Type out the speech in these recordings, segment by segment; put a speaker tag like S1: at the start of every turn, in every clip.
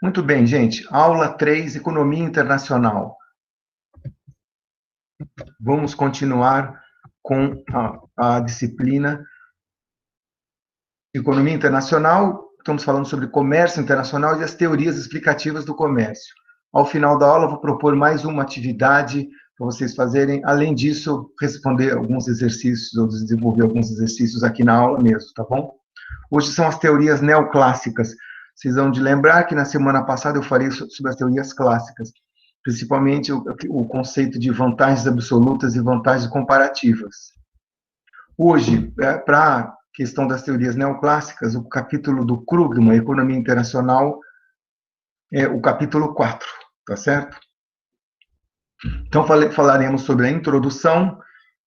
S1: Muito bem, gente. Aula 3, Economia Internacional. Vamos continuar com a disciplina Economia Internacional. Estamos falando sobre comércio internacional e as teorias explicativas do comércio. Ao final da aula, vou propor mais uma atividade para vocês fazerem. Além disso, responder alguns exercícios ou desenvolver alguns exercícios aqui na aula mesmo, tá bom? Hoje são as teorias neoclássicas. Vocês vão de lembrar que na semana passada eu falei sobre as teorias clássicas, principalmente o conceito de vantagens absolutas e vantagens comparativas. Hoje, para a questão das teorias neoclássicas, o capítulo do Krugman, Economia Internacional, é o capítulo 4, tá certo? Então, falaremos sobre a introdução.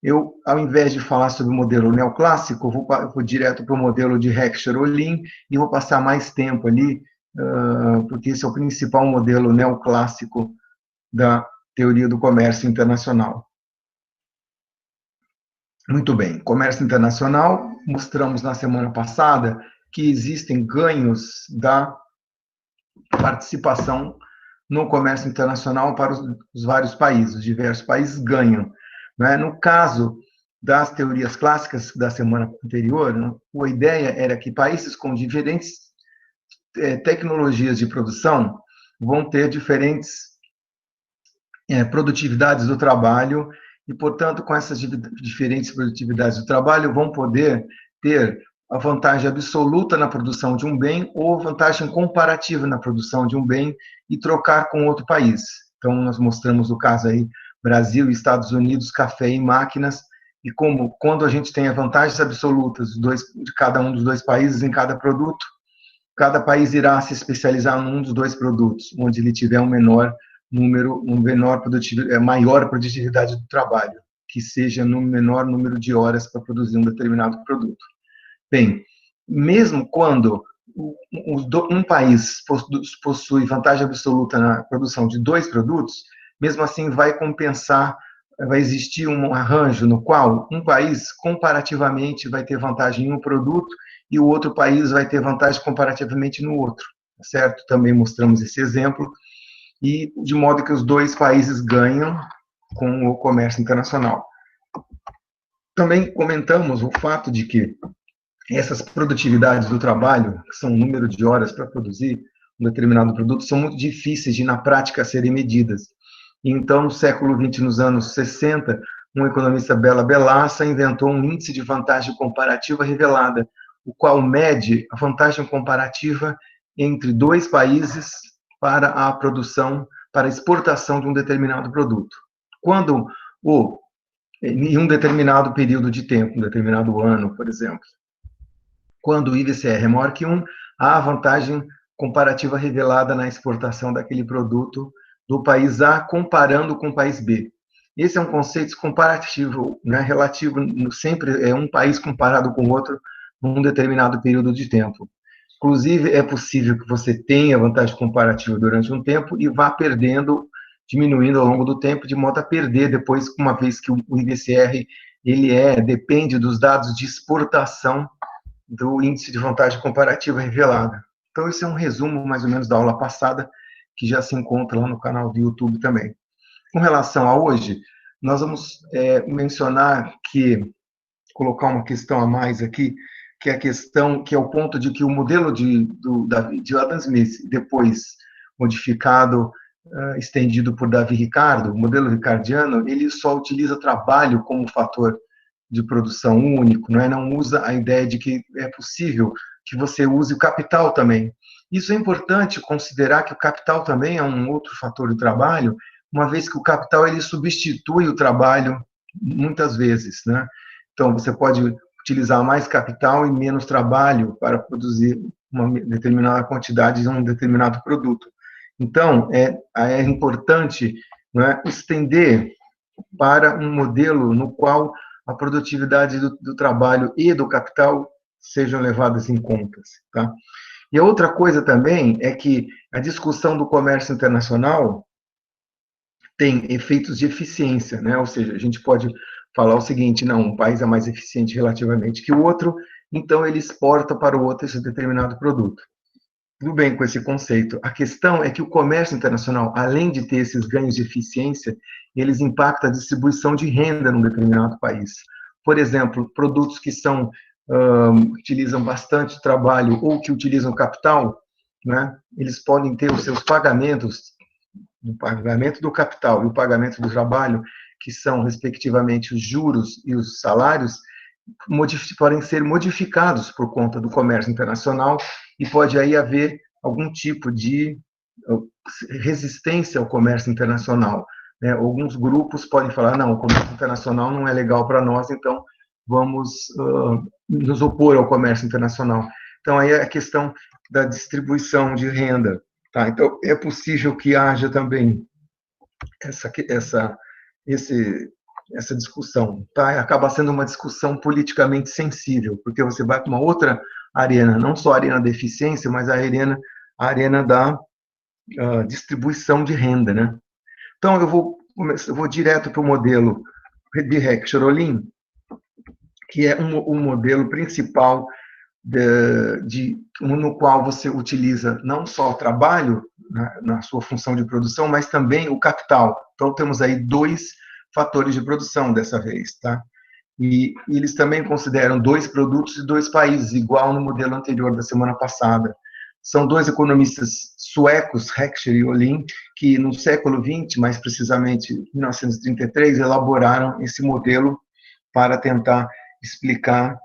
S1: Eu, ao invés de falar sobre o modelo neoclássico, vou direto para o modelo de Heckscher-Ohlin e vou passar mais tempo ali, porque esse é o principal modelo neoclássico da teoria do comércio internacional. Muito bem, comércio internacional, mostramos na semana passada que existem ganhos da participação no comércio internacional para os vários países, os diversos países ganham. Né? No caso das teorias clássicas da semana anterior, né, a ideia era que países com diferentes tecnologias de produção vão ter diferentes produtividades do trabalho e, portanto, com essas diferentes produtividades do trabalho, vão poder ter a vantagem absoluta na produção de um bem ou vantagem comparativa na produção de um bem e trocar com outro país. Então, nós mostramos o caso aí, Brasil e Estados Unidos, café e máquinas, e como, quando a gente tem as vantagens absolutas de cada um dos dois países em cada produto, cada país irá se especializar num dos dois produtos, onde ele tiver maior produtividade do trabalho, que seja no menor número de horas para produzir um determinado produto. Bem, mesmo quando um país possui vantagem absoluta na produção de dois produtos, mesmo assim vai compensar, vai existir um arranjo no qual um país comparativamente vai ter vantagem em um produto e o outro país vai ter vantagem comparativamente no outro, certo? Também mostramos esse exemplo, e de modo que os dois países ganham com o comércio internacional. Também comentamos o fato de que essas produtividades do trabalho, que são o número de horas para produzir um determinado produto, são muito difíceis de, na prática, serem medidas. Então, no século XX, nos anos 60, um economista, Bela Belassa, inventou um índice de vantagem comparativa revelada, o qual mede a vantagem comparativa entre dois países para a produção, para a exportação de um determinado produto. Quando, em um determinado período de tempo, um determinado ano, por exemplo, quando o IVCR é maior que 1, há vantagem comparativa revelada na exportação daquele produto do país A comparando com o país B. Esse é um conceito comparativo, né, relativo, sempre é um país comparado com o outro num determinado período de tempo. Inclusive, é possível que você tenha vantagem comparativa durante um tempo e vá perdendo, diminuindo ao longo do tempo, de modo a perder depois, uma vez que o IVCR depende dos dados de exportação do índice de vantagem comparativa revelada. Então, esse é um resumo, mais ou menos, da aula passada, que já se encontra lá no canal do YouTube também. Com relação a hoje, nós vamos mencionar colocar uma questão a mais aqui, que é a questão, que é o ponto de que o modelo de Adam Smith, depois modificado, estendido por Davi Ricardo, o modelo ricardiano, ele só utiliza trabalho como fator de produção único, não usa a ideia de que é possível que você use o capital também. Isso é importante considerar que o capital também é um outro fator de trabalho, uma vez que o capital ele substitui o trabalho muitas vezes, né? Então, você pode utilizar mais capital e menos trabalho para produzir uma determinada quantidade de um determinado produto. Então, é importante, né, estender para um modelo no qual a produtividade do trabalho e do capital sejam levadas em conta. Tá? E a outra coisa também é que a discussão do comércio internacional tem efeitos de eficiência, né? Ou seja, a gente pode falar o seguinte, não, um país é mais eficiente relativamente que o outro, então ele exporta para o outro esse determinado produto. tudo bem com esse conceito. A questão é que o comércio internacional, além de ter esses ganhos de eficiência, eles impactam a distribuição de renda num determinado país. Por exemplo, produtos que são utilizam bastante trabalho ou que utilizam capital, né, eles podem ter os seus pagamentos, o pagamento do capital e o pagamento do trabalho, que são, respectivamente, os juros e os salários, podem ser modificados por conta do comércio internacional e pode aí haver algum tipo de resistência ao comércio internacional. Né? Alguns grupos podem falar, não, o comércio internacional não é legal para nós, então vamos nos opor ao comércio internacional. Então, aí é a questão da distribuição de renda. Tá? Então, é possível que haja também essa discussão, tá? Acaba sendo uma discussão politicamente sensível, porque você vai para uma outra arena, não só a arena da eficiência, mas a arena da distribuição de renda, né? Então, eu vou direto para o modelo de Heck-Cherolin, que é um modelo principal no qual você utiliza não só o trabalho na sua função de produção, mas também o capital. Então, temos aí dois fatores de produção dessa vez, tá? E eles também consideram dois produtos e dois países, igual no modelo anterior da semana passada. São dois economistas suecos, Heckscher e Ohlin, que no século XX, mais precisamente em 1933, elaboraram esse modelo para tentar explicar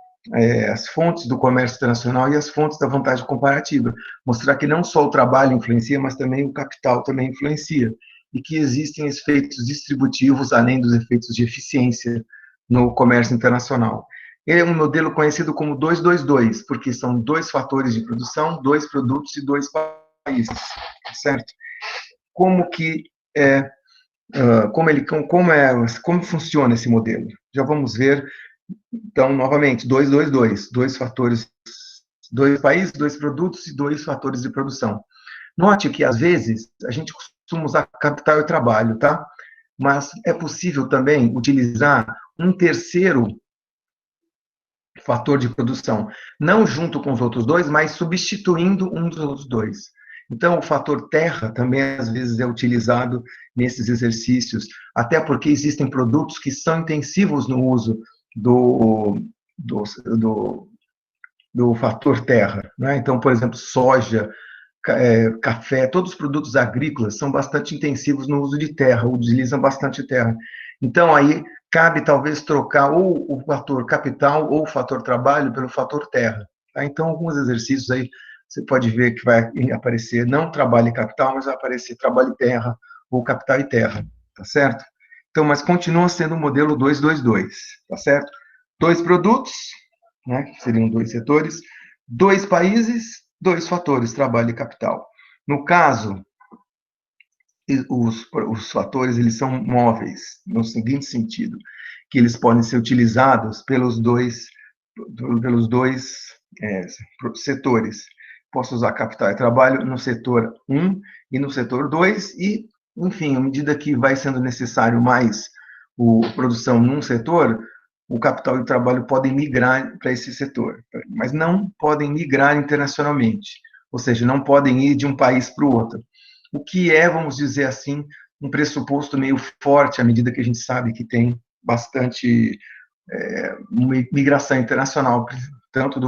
S1: as fontes do comércio internacional e as fontes da vantagem comparativa. Mostrar que não só o trabalho influencia, mas também o capital também influencia. E que existem efeitos distributivos, além dos efeitos de eficiência no comércio internacional. Ele é um modelo conhecido como 222, porque são dois fatores de produção, dois produtos e dois países, certo? Como que como funciona esse modelo? Já vamos ver. Então, novamente, 222, dois fatores, dois países, dois produtos e dois fatores de produção. Note que, às vezes, a gente costuma usar capital e trabalho, tá? Mas é possível também utilizar um terceiro fator de produção, não junto com os outros dois, mas substituindo um dos outros dois. Então, o fator terra também, às vezes, é utilizado nesses exercícios, até porque existem produtos que são intensivos no uso do fator terra. Né? Então, por exemplo, soja, café, todos os produtos agrícolas são bastante intensivos no uso de terra, utilizam bastante terra. Então, aí, cabe talvez trocar ou o fator capital ou o fator trabalho pelo fator terra. Tá? Então, alguns exercícios aí, você pode ver que vai aparecer não trabalho e capital, mas vai aparecer trabalho e terra ou capital e terra, tá certo? Então, mas continua sendo o modelo 222, tá certo? Dois produtos, né, que seriam dois setores, dois países, dois fatores, trabalho e capital. No caso, os fatores eles são móveis, no seguinte sentido, que eles podem ser utilizados pelos dois setores. Posso usar capital e trabalho no setor 1 e no setor 2, e, enfim, à medida que vai sendo necessário mais produção num setor, o capital e o trabalho podem migrar para esse setor, mas não podem migrar internacionalmente, ou seja, não podem ir de um país para o outro. O que é, vamos dizer assim, um pressuposto meio forte, à medida que a gente sabe que tem bastante migração internacional, tanto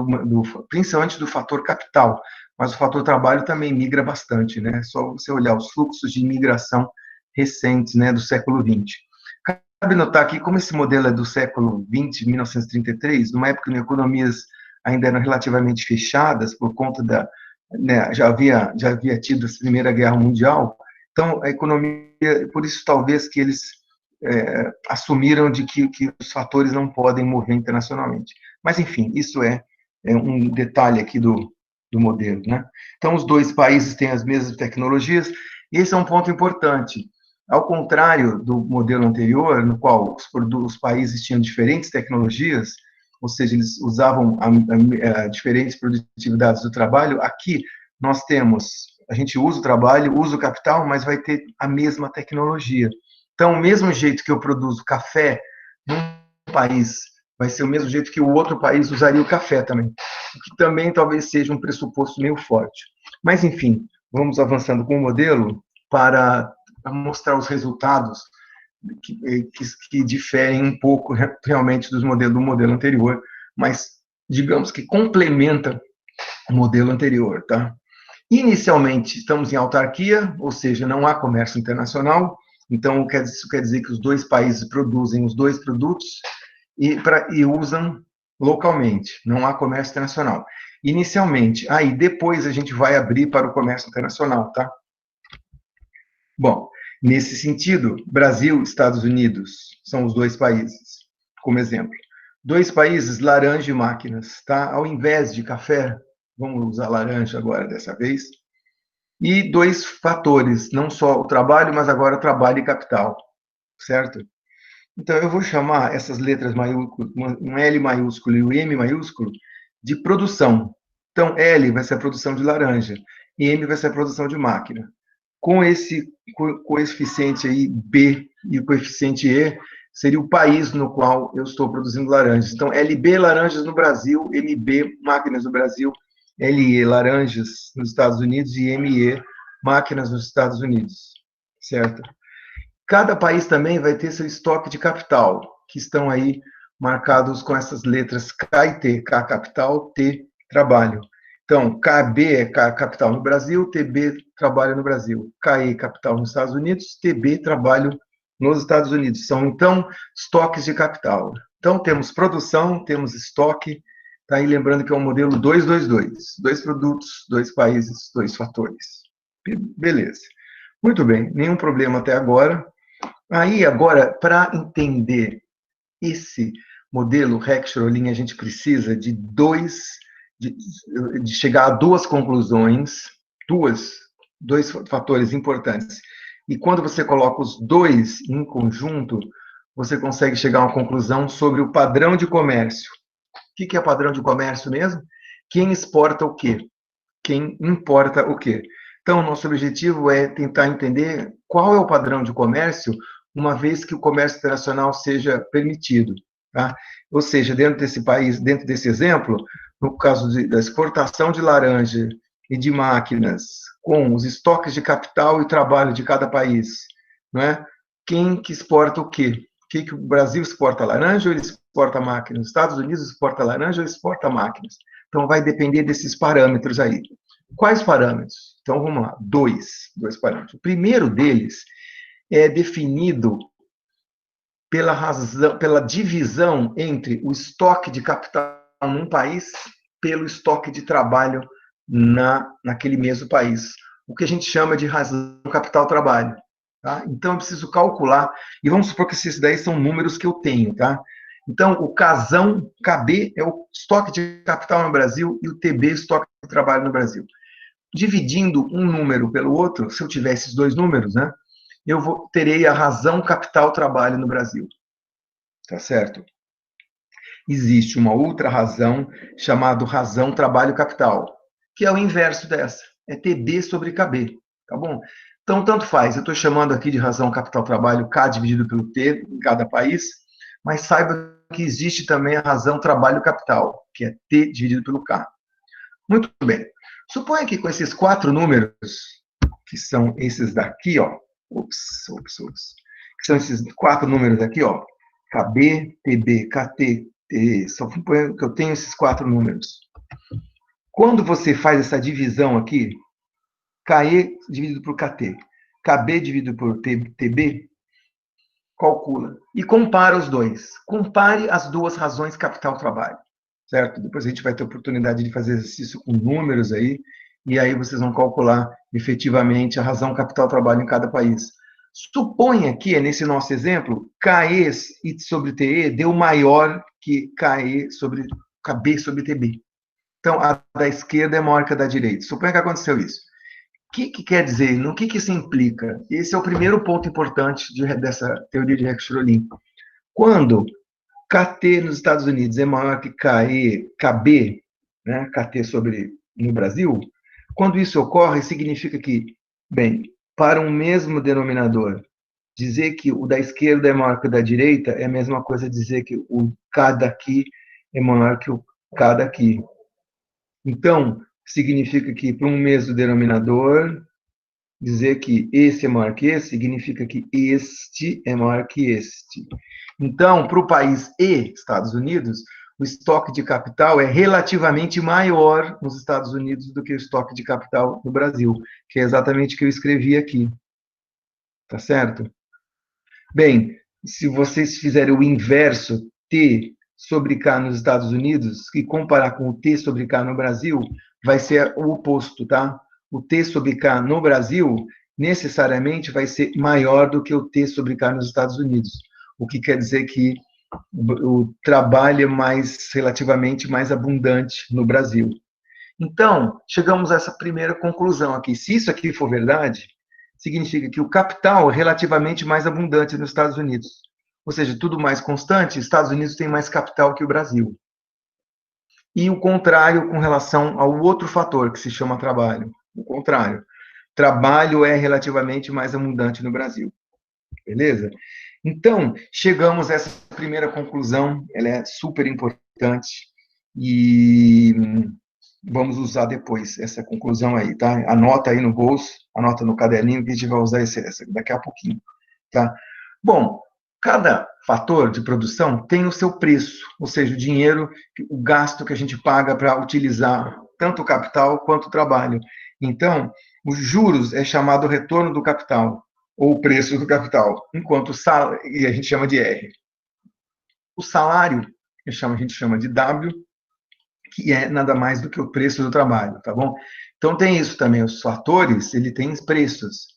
S1: principalmente do fator capital, mas o fator trabalho também migra bastante, né? É só você olhar os fluxos de imigração recentes, né, do século XX. Cabe notar aqui, como esse modelo é do século XX, 1933, numa época em que economias ainda eram relativamente fechadas por conta né, já havia tido a Primeira Guerra Mundial, então a economia, por isso talvez que eles assumiram de que os fatores não podem mover internacionalmente. Mas, enfim, isso é um detalhe aqui do modelo, né? Então, os dois países têm as mesmas tecnologias, e esse é um ponto importante. Ao contrário do modelo anterior, no qual os países tinham diferentes tecnologias, ou seja, eles usavam diferentes produtividades do trabalho, aqui nós temos, a gente usa o trabalho, usa o capital, mas vai ter a mesma tecnologia. Então, o mesmo jeito que eu produzo café num país, vai ser o mesmo jeito que o outro país usaria o café também, o que também talvez seja um pressuposto meio forte. Mas, enfim, vamos avançando com o modelo para mostrar os resultados que diferem um pouco realmente do modelo anterior, mas digamos que complementa o modelo anterior, tá? Inicialmente, estamos em autarquia, ou seja, não há comércio internacional, então isso quer dizer que os dois países produzem os dois produtos e usam localmente, não há comércio internacional. Inicialmente, aí depois a gente vai abrir para o comércio internacional, tá? Bom, nesse sentido, Brasil e Estados Unidos são os dois países, como exemplo. Dois países, laranja e máquinas, tá? Ao invés de café, vamos usar laranja agora dessa vez. E dois fatores, não só o trabalho, mas agora trabalho e capital, certo? Então, eu vou chamar essas letras maiúsculas, um L maiúsculo e o M maiúsculo, de produção. Então, L vai ser a produção de laranja, e M vai ser a produção de máquina. Com esse coeficiente aí, B, e o coeficiente E, seria o país no qual eu estou produzindo laranjas. Então, LB, laranjas no Brasil, MB, máquinas no Brasil, LE, laranjas nos Estados Unidos, e ME, máquinas nos Estados Unidos, certo? Cada país também vai ter seu estoque de capital, que estão aí marcados com essas letras K e T. K, capital, T, trabalho. Então, KB é capital no Brasil, TB, trabalho no Brasil. KE, capital nos Estados Unidos, TB, trabalho nos Estados Unidos. São, então, estoques de capital. Então, temos produção, temos estoque, tá aí lembrando que é um modelo 222. Dois produtos, dois países, dois fatores. Beleza. Muito bem, nenhum problema até agora. Aí, agora, para entender esse modelo Heck-Schroling, a gente precisa de chegar a duas conclusões, dois fatores importantes. E quando você coloca os dois em conjunto, você consegue chegar a uma conclusão sobre o padrão de comércio. O que é padrão de comércio mesmo? Quem exporta o quê? Quem importa o quê? Então, nosso objetivo é tentar entender qual é o padrão de comércio, uma vez que o comércio internacional seja permitido. Tá? Ou seja, dentro desse país, dentro desse exemplo, no caso da exportação de laranja e de máquinas, com os estoques de capital e trabalho de cada país, não é? Quem que exporta o quê? O Brasil exporta laranja ou ele exporta máquinas? Os Estados Unidos exporta laranja ou exporta máquinas? Então, vai depender desses parâmetros aí. Quais parâmetros? Então, vamos lá. Dois parâmetros. O primeiro deles é definido pela divisão entre o estoque de capital num país pelo estoque de trabalho naquele mesmo país. O que a gente chama de razão capital-trabalho. Tá? Então, eu preciso calcular, e vamos supor que esses 10 são números que eu tenho, tá? Então, o casão, KB, é o estoque de capital no Brasil, e o TB, estoque de trabalho no Brasil. Dividindo um número pelo outro, se eu tiver esses dois números, né, terei a razão capital-trabalho no Brasil. Tá certo? Existe uma outra razão, chamada razão trabalho-capital, que é o inverso dessa. É TB sobre KB, tá bom? Então, tanto faz, eu estou chamando aqui de razão capital-trabalho K dividido pelo T em cada país, mas saiba que existe também a razão trabalho-capital, que é T dividido pelo K. Muito bem. Suponha que com esses quatro números, que são esses daqui, ó, que são esses quatro números aqui, ó, KB, TB, KT, TE, só suponha que eu tenho esses quatro números. Quando você faz essa divisão aqui, KE dividido por KT, KB dividido por TB, calcula e compara os dois. Compare as duas razões capital-trabalho, certo? Depois a gente vai ter oportunidade de fazer exercício com números aí, e aí vocês vão calcular efetivamente a razão capital-trabalho em cada país. Suponha que, nesse nosso exemplo, KE sobre TE deu maior que KE sobre KB sobre TB. Então, a da esquerda é maior que a da direita. Suponha que aconteceu isso. O que quer dizer? No que isso implica? Esse é o primeiro ponto importante dessa teoria de Heck-Schroling. Quando KT nos Estados Unidos é maior que KE, KB, né, KT sobre no Brasil, quando isso ocorre, significa que, bem, para um mesmo denominador, dizer que o da esquerda é maior que o da direita é a mesma coisa dizer que o K daqui é maior que o K daqui. Então, significa que para um mesmo denominador, dizer que esse é maior que esse, significa que este é maior que este. Então, para o país E, Estados Unidos, o estoque de capital é relativamente maior nos Estados Unidos do que o estoque de capital no Brasil, que é exatamente o que eu escrevi aqui. Tá certo? Bem, se vocês fizerem o inverso, T sobre K nos Estados Unidos, e comparar com o T sobre K no Brasil, vai ser o oposto, tá? O T sobre K no Brasil, necessariamente, vai ser maior do que o T sobre K nos Estados Unidos. O que quer dizer que o trabalho é mais, relativamente mais abundante no Brasil. Então, chegamos a essa primeira conclusão aqui. Se isso aqui for verdade, significa que o capital é relativamente mais abundante nos Estados Unidos. Ou seja, tudo mais constante, Estados Unidos tem mais capital que o Brasil. E o contrário com relação ao outro fator, que se chama trabalho. O contrário. Trabalho é relativamente mais abundante no Brasil. Beleza? Então, chegamos a essa primeira conclusão, ela é super importante e vamos usar depois essa conclusão aí, tá? Anota aí no bolso, anota no caderninho que a gente vai usar essa daqui a pouquinho, tá? Bom, cada fator de produção tem o seu preço, ou seja, o dinheiro, o gasto que a gente paga para utilizar tanto o capital quanto o trabalho. Então, os juros é chamado retorno do capital, ou o preço do capital, enquanto o salário, e a gente chama de R. O salário, a gente chama de W, que é nada mais do que o preço do trabalho, tá bom? Então tem isso também, os fatores, ele tem preços.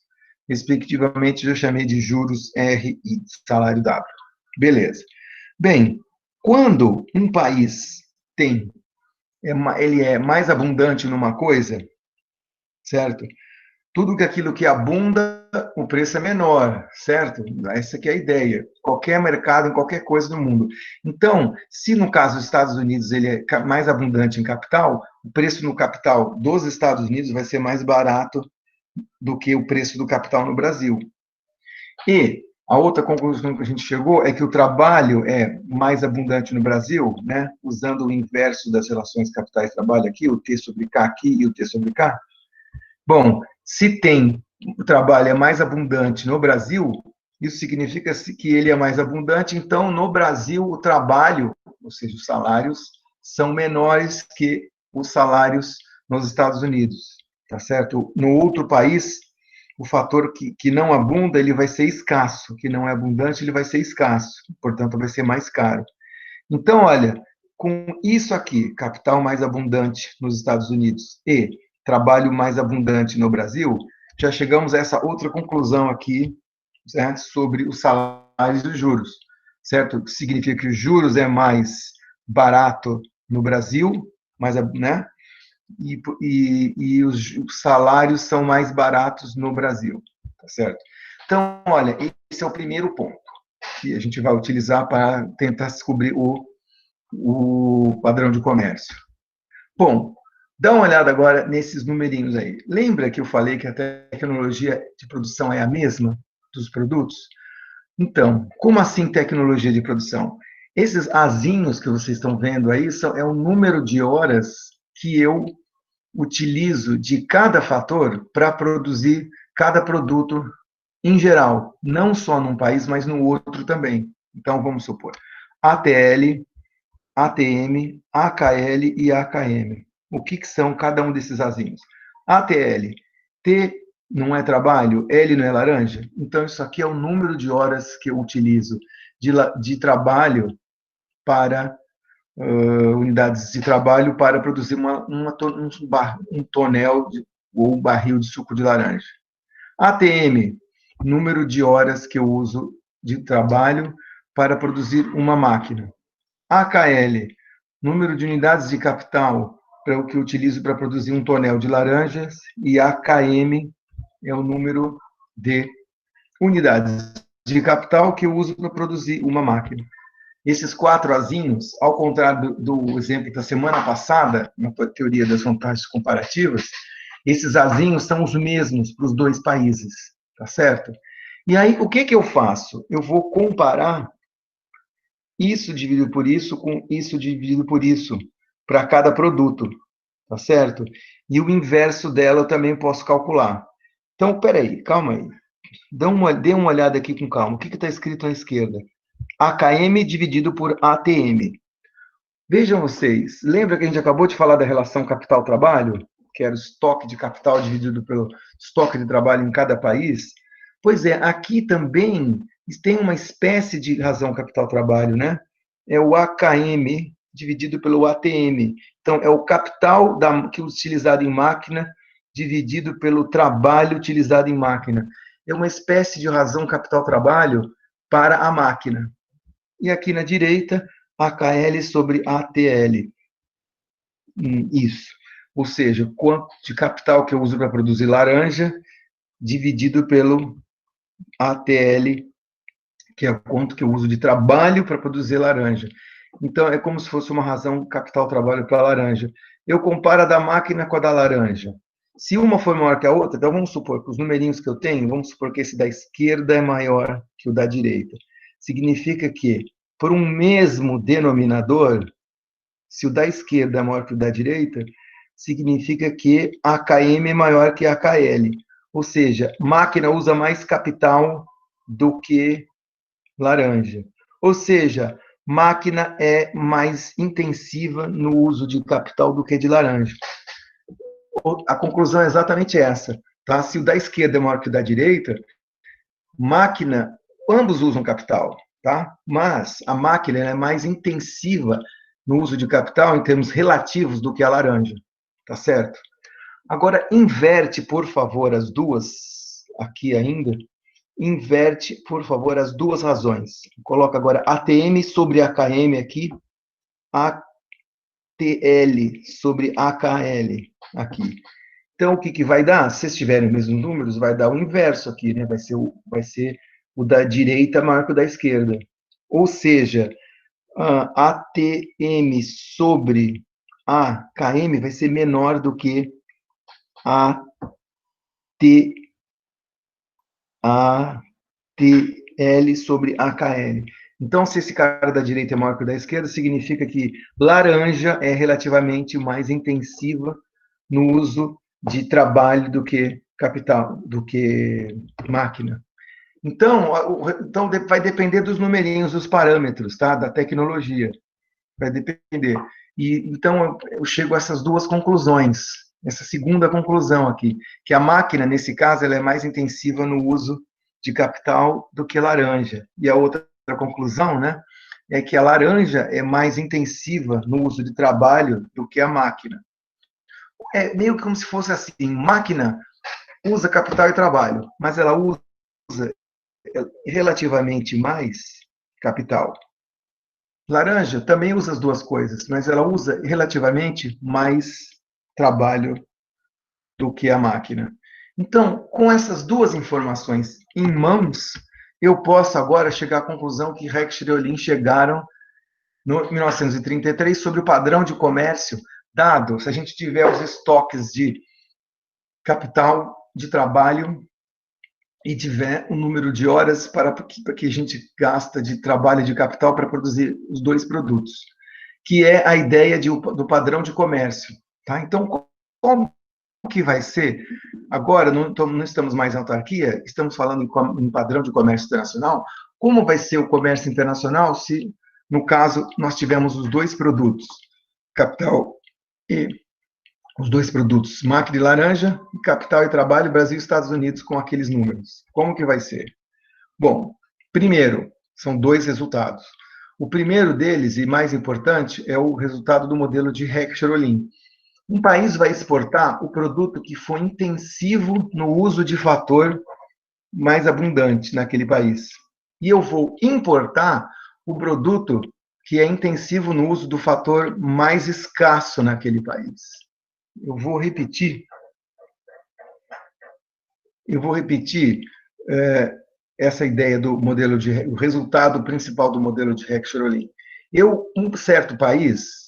S1: Respectivamente, eu chamei de juros R e salário W. Beleza. Bem, quando um país tem, ele é mais abundante numa coisa, certo? Tudo que aquilo que abunda, o preço é menor, certo? Essa que é a ideia. Qualquer mercado, em qualquer coisa do mundo. Então, se no caso dos Estados Unidos ele é mais abundante em capital, o preço no capital dos Estados Unidos vai ser mais barato do que o preço do capital no Brasil. E a outra conclusão que a gente chegou é que o trabalho é mais abundante no Brasil, né? Usando o inverso das relações capitais-trabalho aqui, o T sobre K aqui e o T sobre K. Bom, se tem o trabalho é mais abundante no Brasil, isso significa que ele é mais abundante, então no Brasil o trabalho, ou seja, os salários, são menores que os salários nos Estados Unidos, tá certo? No outro país, o fator que não abunda, ele vai ser escasso, que não é abundante, ele vai ser escasso, portanto vai ser mais caro. Então, olha, com isso aqui, capital mais abundante nos Estados Unidos e trabalho mais abundante no Brasil, já chegamos a essa outra conclusão aqui, né, sobre os salários e os juros, certo? Significa que os juros é mais barato no Brasil, né? E os salários são mais baratos no Brasil, tá certo? Então, olha, esse é o primeiro ponto que a gente vai utilizar para tentar descobrir o padrão de comércio. Bom, dá uma olhada agora nesses numerinhos aí. Lembra que eu falei que a tecnologia de produção é a mesma dos produtos? Então, como assim tecnologia de produção? Esses azinhos que vocês estão vendo aí é o número de horas que eu utilizo de cada fator para produzir cada produto em geral, não só num país, mas no outro também. Então, vamos supor, ATL, ATM, AKL e AKM. O que são cada um desses azinhos? ATL, T não é trabalho, L não é laranja? Então, isso aqui é o número de horas que eu utilizo de trabalho para unidades de trabalho para produzir um tonel ou um barril de suco de laranja. ATM, número de horas que eu uso de trabalho para produzir uma máquina. AKL, número de unidades de capital para o que eu utilizo para produzir um tonel de laranjas, e AKM é o número de unidades de capital que eu uso para produzir uma máquina. Esses quatro azinhos, ao contrário do exemplo da semana passada, na teoria das vantagens comparativas, esses azinhos são os mesmos para os dois países, tá certo? E aí, o que eu faço? Eu vou comparar isso dividido por isso com isso dividido por isso para cada produto. tá certo? E o inverso dela eu também posso calcular. Então, peraí, calma aí. Dê uma olhada aqui com calma. O que está escrito à esquerda? AKM dividido por ATM. Vejam vocês, lembra que a gente acabou de falar da relação capital-trabalho? Que era o estoque de capital dividido pelo estoque de trabalho em cada país? Pois é, aqui também tem uma espécie de razão capital-trabalho, né? É o AKM dividido pelo ATM. Então, é o capital que é utilizado em máquina dividido pelo trabalho utilizado em máquina. É uma espécie de razão capital-trabalho para a máquina. E aqui na direita, AKL sobre ATL. Isso. Ou seja, quanto de capital que eu uso para produzir laranja, dividido pelo ATL, que é o quanto que eu uso de trabalho para produzir laranja. Então, é como se fosse uma razão capital-trabalho para a laranja. Eu comparo a da máquina com a da laranja. Se uma for maior que a outra, então vamos supor que os numerinhos que eu tenho, vamos supor que esse da esquerda é maior que o da direita. Significa que, por um mesmo denominador, se o da esquerda é maior que o da direita, significa que AKM é maior que AKL. Ou seja, máquina usa mais capital do que laranja. Ou seja, máquina é mais intensiva no uso de capital do que de laranja. A conclusão é exatamente essa. Tá? Se o da esquerda é maior que o da direita, máquina, ambos usam capital, tá? Mas a máquina é mais intensiva no uso de capital em termos relativos do que a laranja, tá certo? Agora, inverte, por favor, as duas, aqui ainda, inverte, por favor, as duas razões. Coloca agora ATM sobre AKM aqui, ATL sobre AKL aqui. Então, o que vai dar? Se vocês tiverem os mesmos números, vai dar o inverso aqui, né? Vai ser o da direita maior que o da esquerda. Ou seja, ATM sobre AKM vai ser menor do que ATL sobre AKL. Então, se esse cara da direita é maior que o da esquerda, significa que laranja é relativamente mais intensiva no uso de trabalho do que capital, do que máquina. Então, vai depender dos numerinhos, dos parâmetros, tá? Da tecnologia. Vai depender. Então, eu chego a essas duas conclusões. Essa segunda conclusão aqui, que a máquina, nesse caso, ela é mais intensiva no uso de capital do que laranja. E a outra conclusão, né, é que a laranja é mais intensiva no uso de trabalho do que a máquina. É meio que como se fosse assim, máquina usa capital e trabalho, mas ela usa relativamente mais capital. Laranja também usa as duas coisas, mas ela usa relativamente mais trabalho do que a máquina. Então, com essas duas informações em mãos, eu posso agora chegar à conclusão que Rex e Olin chegaram no 1933 sobre o padrão de comércio dado se a gente tiver os estoques de capital de trabalho e tiver um número de horas para que a gente gasta de trabalho e de capital para produzir os dois produtos, que é a ideia do padrão de comércio. Tá? Então, como que vai ser? Agora, não estamos mais em autarquia, estamos falando em padrão de comércio internacional. Como vai ser o comércio internacional se, no caso, nós tivermos os dois produtos, capital e os dois produtos, máquina e laranja, capital e trabalho, Brasil e Estados Unidos, com aqueles números. Como que vai ser? Bom, primeiro, são dois resultados. O primeiro deles, e mais importante, é o resultado do modelo de Heckscher-Ohlin. Um país vai exportar o produto que for intensivo no uso de fator mais abundante naquele país. E eu vou importar o produto que é intensivo no uso do fator mais escasso naquele país. Eu vou repetir essa ideia do modelo o resultado principal do modelo de Heckscher-Ohlin. Um certo país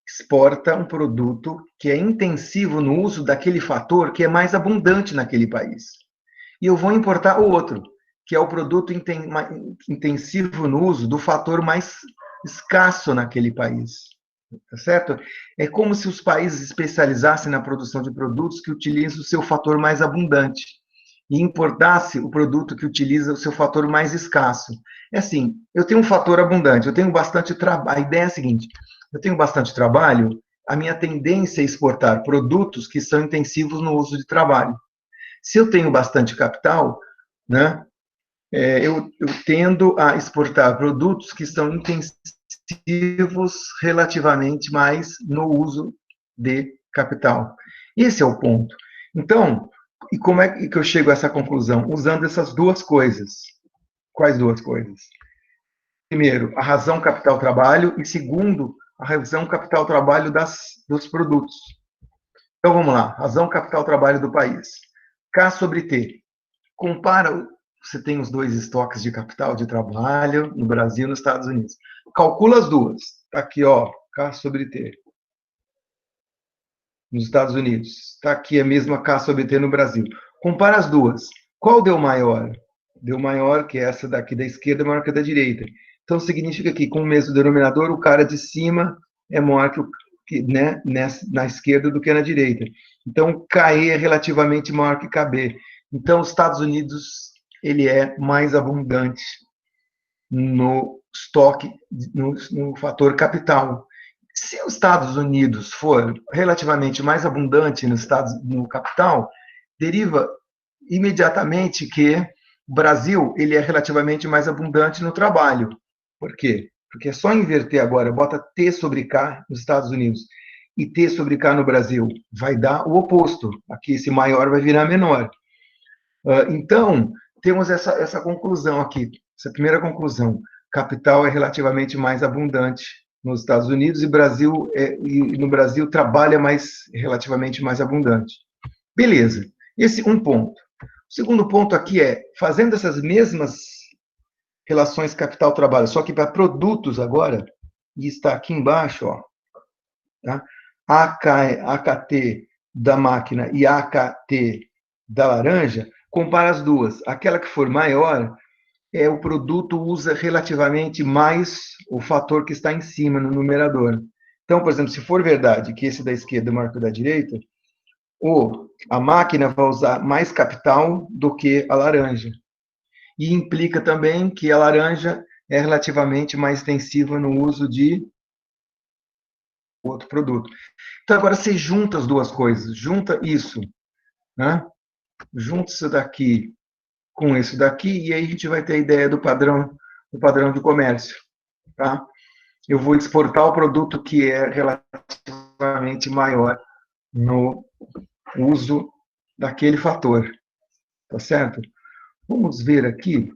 S1: exporta um produto que é intensivo no uso daquele fator que é mais abundante naquele país. E eu vou importar o outro, que é o produto intensivo no uso do fator mais escasso naquele país. tá certo? É como se os países especializassem na produção de produtos que utilizam o seu fator mais abundante e importasse o produto que utiliza o seu fator mais escasso. É assim, eu tenho um fator abundante, eu tenho bastante trabalho. A ideia é a seguinte: eu tenho bastante trabalho, a minha tendência é exportar produtos que são intensivos no uso de trabalho. Se eu tenho bastante capital, né, eu tendo a exportar produtos que são intensivos relativamente mais no uso de capital. Esse é o ponto. Então, e como é que eu chego a essa conclusão? Usando essas duas coisas. Quais duas coisas? Primeiro, a razão capital-trabalho, e segundo, a razão capital-trabalho dos produtos. Então, vamos lá. Razão capital-trabalho do país. K sobre T. Compara, você tem os dois estoques de capital de trabalho no Brasil e nos Estados Unidos. Calcula as duas. Está aqui, ó, K sobre T. Nos Estados Unidos. Está aqui a mesma K sobre T no Brasil. Compara as duas. Qual deu maior? Deu maior que essa daqui da esquerda, maior que a da direita. Então, significa que, com o mesmo denominador, o cara de cima é maior que né, na esquerda do que na direita. Então, KE é relativamente maior que KB. Então, os Estados Unidos, ele é mais abundante no estoque, no fator capital. Se os Estados Unidos for relativamente mais abundante no capital, deriva imediatamente que o Brasil ele é relativamente mais abundante no trabalho. Por quê? Porque é só inverter agora, bota T sobre K nos Estados Unidos e T sobre K no Brasil, vai dar o oposto. Aqui esse maior vai virar menor. Então, temos essa conclusão aqui, essa primeira conclusão. Capital é relativamente mais abundante nos Estados Unidos e no Brasil trabalha relativamente mais abundante. Beleza, esse um ponto. O segundo ponto aqui é, fazendo essas mesmas relações capital-trabalho, só que para produtos agora, e está aqui embaixo, ó, tá? AKT da máquina e AKT da laranja, compara as duas. Aquela que for maior, o produto usa relativamente mais o fator que está em cima, no numerador. Então, por exemplo, se for verdade que esse da esquerda é maior que o da direita, a máquina vai usar mais capital do que a laranja. E implica também que a laranja é relativamente mais extensiva no uso de outro produto. Então, agora você junta as duas coisas, junta isso, né? Junta isso daqui com isso daqui, e aí a gente vai ter a ideia do padrão de comércio, tá? Eu vou exportar o produto que é relativamente maior no uso daquele fator, tá certo? Vamos ver aqui.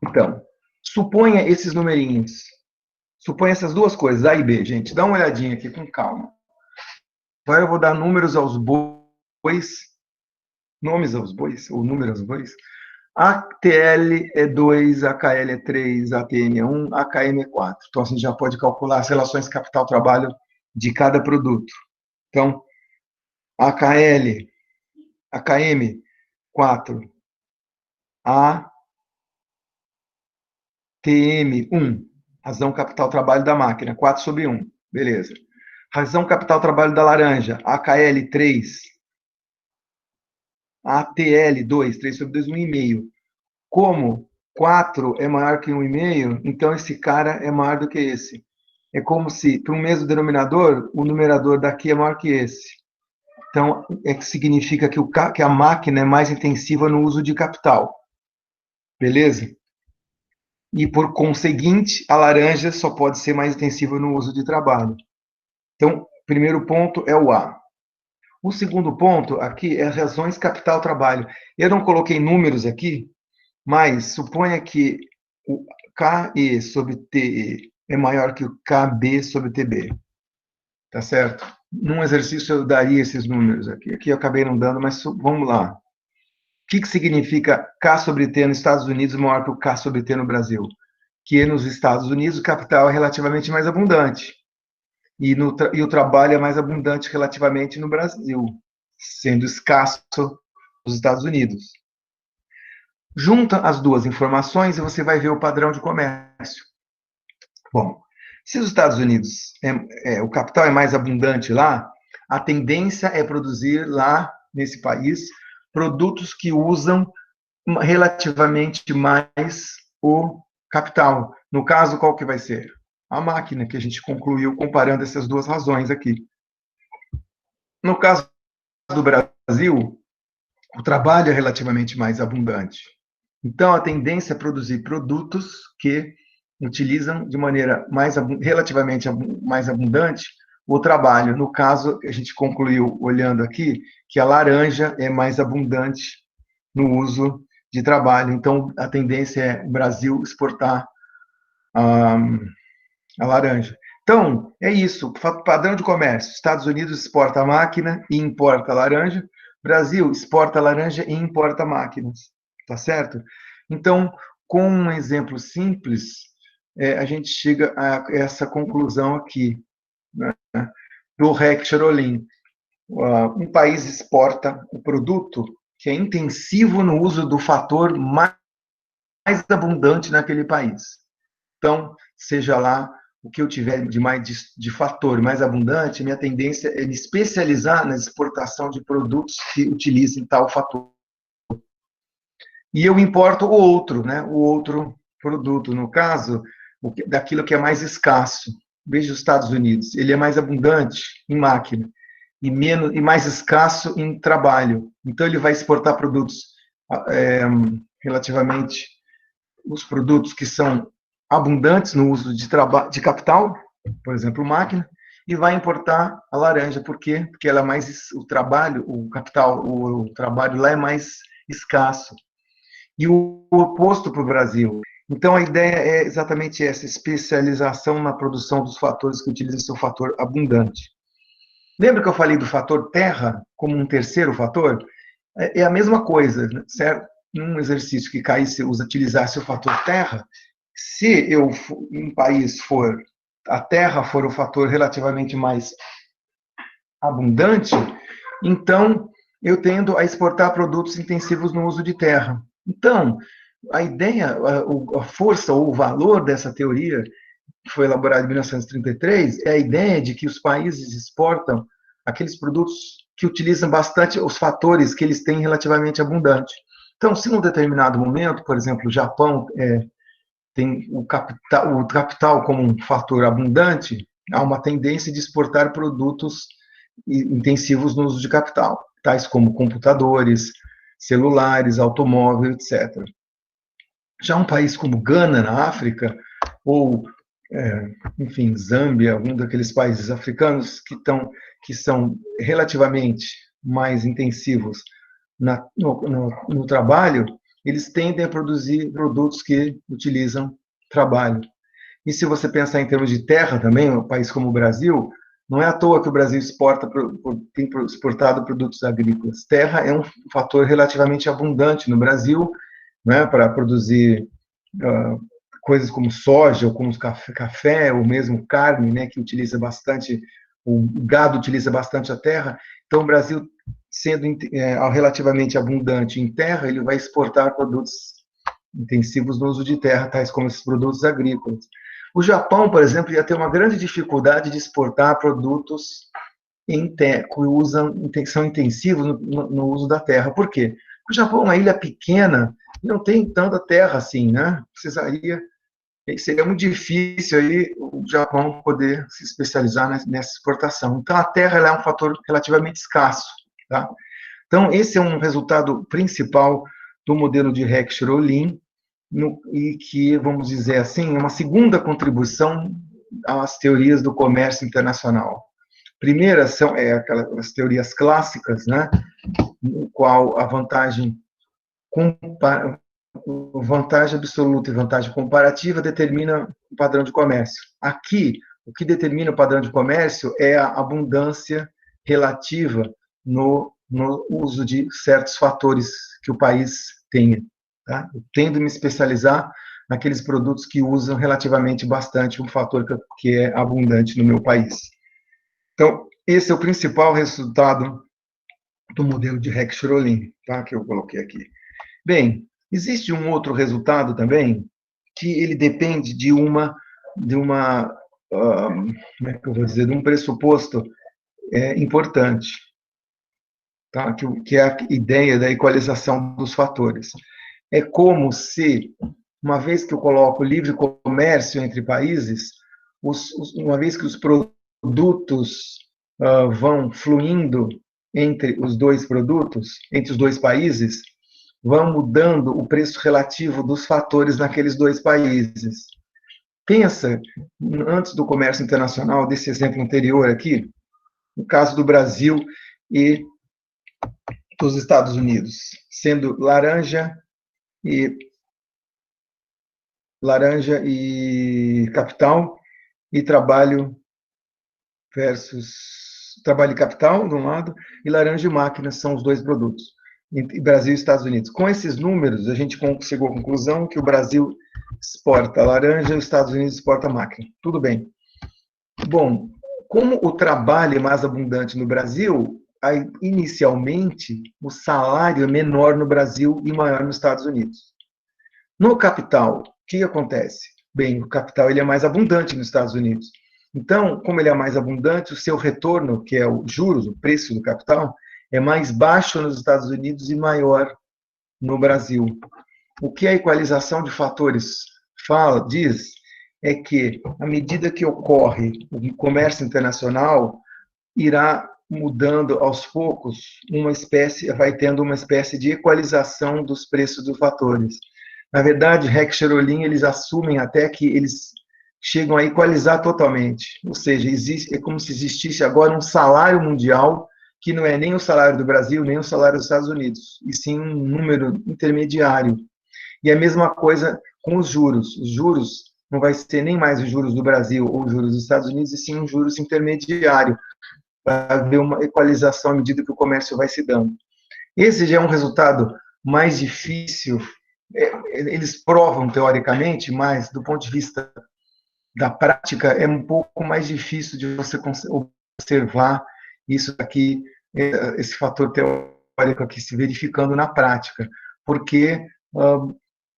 S1: Então, suponha esses numerinhos. Suponha essas duas coisas, A e B, gente. Dá uma olhadinha aqui com calma. Agora eu vou dar números aos bois, nomes aos bois, ou números aos bois. ATL é 2, AKL é 3, ATM é 1, AKM é 4. Então, a gente já pode calcular as relações capital-trabalho de cada produto. Então, AKL, AKM, 4. ATM, 1. Razão capital-trabalho da máquina, 4 sobre 1. Beleza. Razão capital-trabalho da laranja, AKL, 3. ATL, 2, 3 sobre 2, 1,5. Como 4 é maior que 1,5, então esse cara é maior do que esse. É como se, para um mesmo denominador, o numerador daqui é maior que esse. Então, é que significa que a máquina é mais intensiva no uso de capital. Beleza? E, por conseguinte, a laranja só pode ser mais intensiva no uso de trabalho. Então, o primeiro ponto é o A. O segundo ponto aqui é razões capital-trabalho. Eu não coloquei números aqui, mas suponha que o KE sobre TE é maior que o KB sobre TB. Tá certo? Num exercício eu daria esses números aqui. Aqui eu acabei não dando, mas vamos lá. O que significa K sobre T nos Estados Unidos maior que o K sobre T no Brasil? Que nos Estados Unidos o capital é relativamente mais abundante. E o trabalho é mais abundante relativamente no Brasil, sendo escasso nos Estados Unidos. Junta as duas informações e você vai ver o padrão de comércio. Bom, Se os Estados Unidos, o capital é mais abundante lá, a tendência é produzir lá, nesse país, produtos que usam relativamente mais o capital. No caso, qual que vai ser? A máquina, que a gente concluiu comparando essas duas razões aqui. No caso do Brasil, o trabalho é relativamente mais abundante. Então, a tendência é produzir produtos que utilizam de maneira relativamente mais abundante o trabalho. No caso, a gente concluiu, olhando aqui, que a laranja é mais abundante no uso de trabalho. Então, a tendência é o Brasil exportar a, a laranja. Então, é isso. Padrão de comércio. Estados Unidos exporta a máquina e importa a laranja. Brasil exporta a laranja e importa máquinas. Tá certo? Então, com um exemplo simples, a gente chega a essa conclusão aqui, né, do Heck-Cherolin. Um país exporta o produto que é intensivo no uso do fator mais abundante naquele país. Então, seja lá o que eu tiver de fator mais abundante, minha tendência é me especializar na exportação de produtos que utilizem tal fator. E eu importo o outro, né? O outro produto, no caso, daquilo que é mais escasso. Veja os Estados Unidos, ele é mais abundante em máquina e mais escasso em trabalho. Então, ele vai exportar produtos relativamente os produtos que são abundantes no uso de capital, por exemplo, máquina, e vai importar a laranja. Por quê? Porque ela é mais o trabalho, o capital, o trabalho lá é mais escasso. E o oposto para o Brasil. Então, a ideia é exatamente essa, especialização na produção dos fatores que utilizam seu fator abundante. Lembra que eu falei do fator terra como um terceiro fator? É a mesma coisa, certo? Num exercício que caísse, utilizasse o fator terra, se um país a terra for o fator relativamente mais abundante, então eu tendo a exportar produtos intensivos no uso de terra. Então, a ideia, a força ou o valor dessa teoria, que foi elaborada em 1933, é a ideia de que os países exportam aqueles produtos que utilizam bastante os fatores que eles têm relativamente abundante. Então, se num determinado momento, por exemplo, o Japão tem o capital como um fator abundante, há uma tendência de exportar produtos intensivos no uso de capital, tais como computadores, celulares, automóvel, etc. Já um país como Gana, na África, ou, enfim, Zâmbia, algum daqueles países africanos que são relativamente mais intensivos no trabalho, eles tendem a produzir produtos que utilizam trabalho. E se você pensar em termos de terra também, um país como o Brasil, não é à toa que o Brasil tem exportado produtos agrícolas. Terra é um fator relativamente abundante no Brasil, né, para produzir coisas como soja, ou como café, ou mesmo carne, né, que utiliza bastante, o gado utiliza bastante a terra. Então, o Brasil, sendo relativamente abundante em terra, ele vai exportar produtos intensivos no uso de terra, tais como esses produtos agrícolas. O Japão, por exemplo, ia ter uma grande dificuldade de exportar produtos que são intensivos no uso da terra. Por quê? O Japão é uma ilha pequena, não tem tanta terra assim, né? Seria muito difícil aí o Japão poder se especializar nessa exportação. Então, a terra é um fator relativamente escasso, tá? Então, esse é um resultado principal do modelo de Heck-Cherolin, e que, vamos dizer assim, é uma segunda contribuição às teorias do comércio internacional. Primeira são aquelas teorias clássicas, né, no qual a vantagem absoluta e vantagem comparativa determina o padrão de comércio. Aqui, o que determina o padrão de comércio é a abundância relativa no uso de certos fatores que o país tenha. Tá? Eu tendo a me especializar naqueles produtos que usam relativamente bastante um fator que é abundante no meu país. Então, esse é o principal resultado do modelo de Heck-Cherolin, tá? Que eu coloquei aqui. Bem, existe um outro resultado também, que ele depende de uma como é que eu vou dizer, de um pressuposto importante, tá? Que é a ideia da equalização dos fatores. É como se, uma vez que eu coloco livre comércio entre países, uma vez que os produtos vão fluindo entre os dois produtos, entre os dois países, vão mudando o preço relativo dos fatores naqueles dois países. Pensa, antes do comércio internacional, desse exemplo anterior aqui, no caso do Brasil e dos Estados Unidos, sendo e capital e trabalho e capital de um lado e laranja e máquina são os dois produtos, Brasil e Estados Unidos. Com esses números, a gente chegou à conclusão que o Brasil exporta laranja e os Estados Unidos exporta máquina. Tudo bem. Bom, como o trabalho é mais abundante no Brasil, inicialmente o salário é menor no Brasil e maior nos Estados Unidos. No capital, o que acontece? Bem, o capital ele é mais abundante nos Estados Unidos. Então, como ele é mais abundante, o seu retorno, que é o juros, o preço do capital, é mais baixo nos Estados Unidos e maior no Brasil. O que a equalização de fatores diz é que, à medida que ocorre o comércio internacional, irá mudando aos poucos vai tendo uma espécie de equalização dos preços dos fatores. Na verdade, Heck e Olin, eles assumem até que eles chegam a equalizar totalmente, ou seja, é como se existisse agora um salário mundial que não é nem o salário do Brasil, nem o salário dos Estados Unidos, e sim um número intermediário. E a mesma coisa com os juros. Os juros não vai ser nem mais os juros do Brasil ou os juros dos Estados Unidos, e sim um juros intermediário, para haver uma equalização à medida que o comércio vai se dando. Esse já é um resultado mais difícil, eles provam teoricamente, mas do ponto de vista da prática é um pouco mais difícil de você observar isso aqui, esse fator teórico aqui se verificando na prática, porque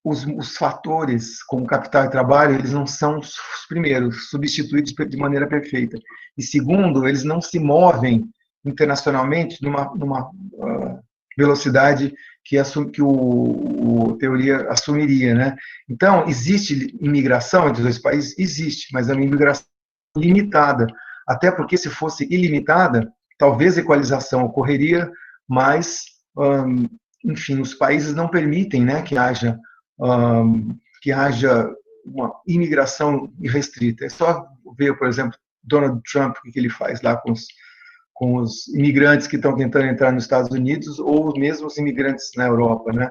S1: os fatores como capital e trabalho, eles não são os primeiros substituídos de maneira perfeita. E segundo, eles não se movem internacionalmente numa velocidade que o teoria assumiria, né? Então, existe imigração entre os dois países? Existe, mas é uma imigração limitada. Até porque, se fosse ilimitada, talvez a equalização ocorreria, mas, enfim, os países não permitem, né, que haja uma imigração irrestrita. É só ver, por exemplo, Donald Trump, o que ele faz lá com os imigrantes que estão tentando entrar nos Estados Unidos ou mesmo os imigrantes na Europa, né?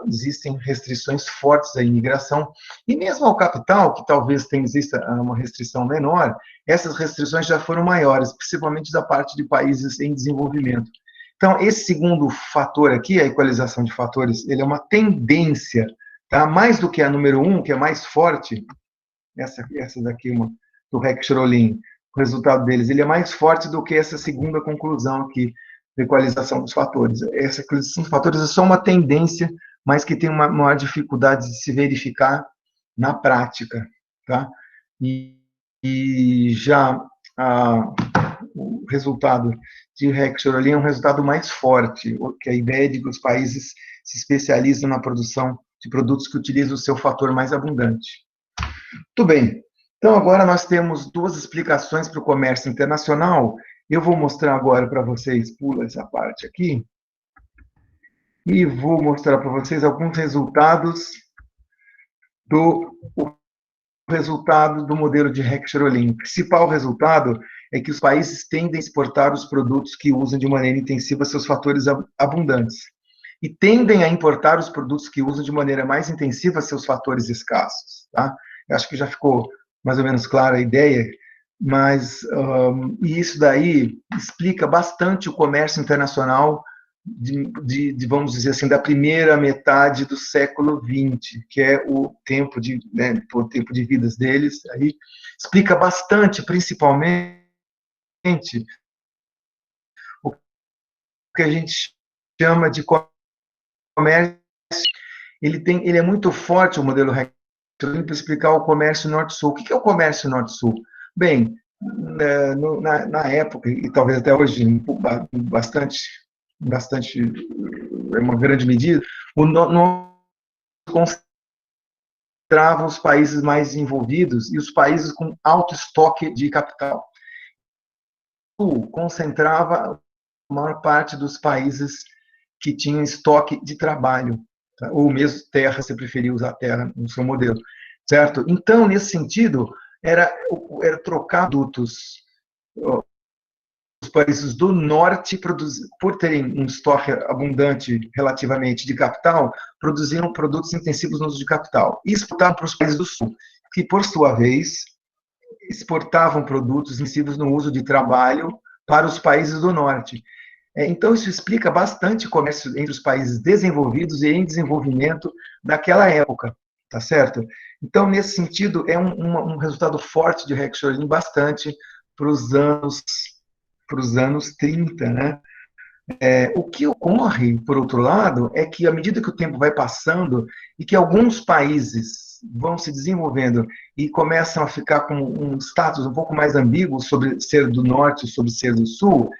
S1: Existem restrições fortes à imigração, e mesmo ao capital, que talvez exista uma restrição menor, essas restrições já foram maiores, principalmente da parte de países em desenvolvimento. Então, esse segundo fator aqui, a equalização de fatores, ele é uma tendência, tá? Mais do que a número 1, que é mais forte, essa daqui, do Heck Schrolin, o resultado deles, ele é mais forte do que essa segunda conclusão aqui, da equalização dos fatores. Essa equalização dos fatores é só uma tendência, mas que tem uma maior dificuldade de se verificar na prática, tá? E já o resultado de Heck ali é um resultado mais forte, que é a ideia de que os países se especializam na produção de produtos que utilizam o seu fator mais abundante. Muito bem. Então, agora nós temos duas explicações para o comércio internacional. Eu vou mostrar agora para vocês, pula essa parte aqui, e vou mostrar para vocês alguns resultados do modelo de Heck-Schrolin. O principal resultado é que os países tendem a exportar os produtos que usam de maneira intensiva seus fatores abundantes e tendem a importar os produtos que usam de maneira mais intensiva seus fatores escassos. Tá? Eu acho que já ficou mais ou menos clara a ideia, mas isso daí explica bastante o comércio internacional vamos dizer assim, da primeira metade do século XX, que é o tempo o tempo de vidas deles, aí explica bastante, principalmente, o que a gente chama de comércio. Ele é muito forte, o modelo para explicar o comércio norte-sul. O que é o comércio norte-sul? Bem, na época, e talvez até hoje, bastante, é uma grande medida, o concentrava os países mais desenvolvidos e os países com alto estoque de capital. O sul concentrava a maior parte dos países que tinham estoque de trabalho, tá? Ou mesmo terra, se preferir usar terra no seu modelo, certo? Então, nesse sentido, era trocar produtos. Os países do norte, por terem um estoque abundante relativamente de capital, produziam produtos intensivos no uso de capital e exportavam para os países do sul, que, por sua vez, exportavam produtos intensivos no uso de trabalho para os países do norte. Então, isso explica bastante o comércio entre os países desenvolvidos e em desenvolvimento daquela época, tá certo? Então, nesse sentido, é um resultado forte de Rexrolim bastante para os anos 30, né? O que ocorre, por outro lado, é que à medida que o tempo vai passando e que alguns países vão se desenvolvendo e começam a ficar com um status um pouco mais ambíguo sobre ser do norte e sobre ser do sul,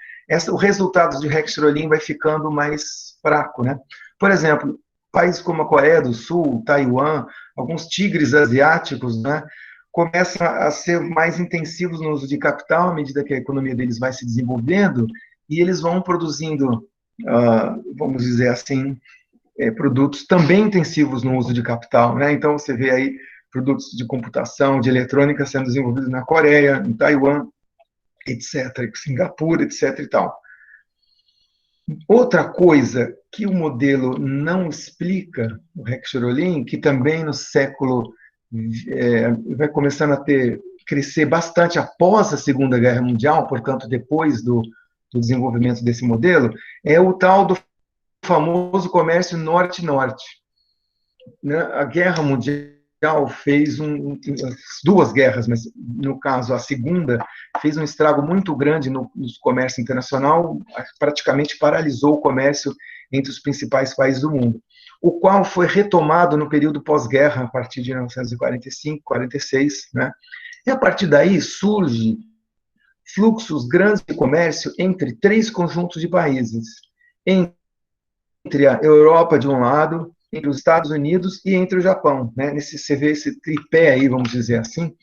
S1: o resultado de Rex Tirolim vai ficando mais fraco, né? Por exemplo, países como a Coreia do Sul, Taiwan, alguns tigres asiáticos, né, começam a ser mais intensivos no uso de capital à medida que a economia deles vai se desenvolvendo e eles vão produzindo, vamos dizer assim, produtos também intensivos no uso de capital, né? Então você vê aí produtos de computação, de eletrônica sendo desenvolvidos na Coreia, em Taiwan, etc., Singapura, etc. e tal. Outra coisa que o modelo não explica, o Rex Tirolim, que também no século vai começando a crescer bastante após a Segunda Guerra Mundial, portanto, depois do desenvolvimento desse modelo, é o tal do famoso comércio norte-norte. A Guerra Mundial fez duas guerras, mas no caso a segunda fez um estrago muito grande no comércio internacional, praticamente paralisou o comércio entre os principais países do mundo, o qual foi retomado no período pós-guerra, a partir de 1945, 46, né? E a partir daí surge fluxos grandes de comércio entre três conjuntos de países, entre a Europa de um lado, entre os Estados Unidos e entre o Japão, né? Você vê esse tripé aí, vamos dizer assim,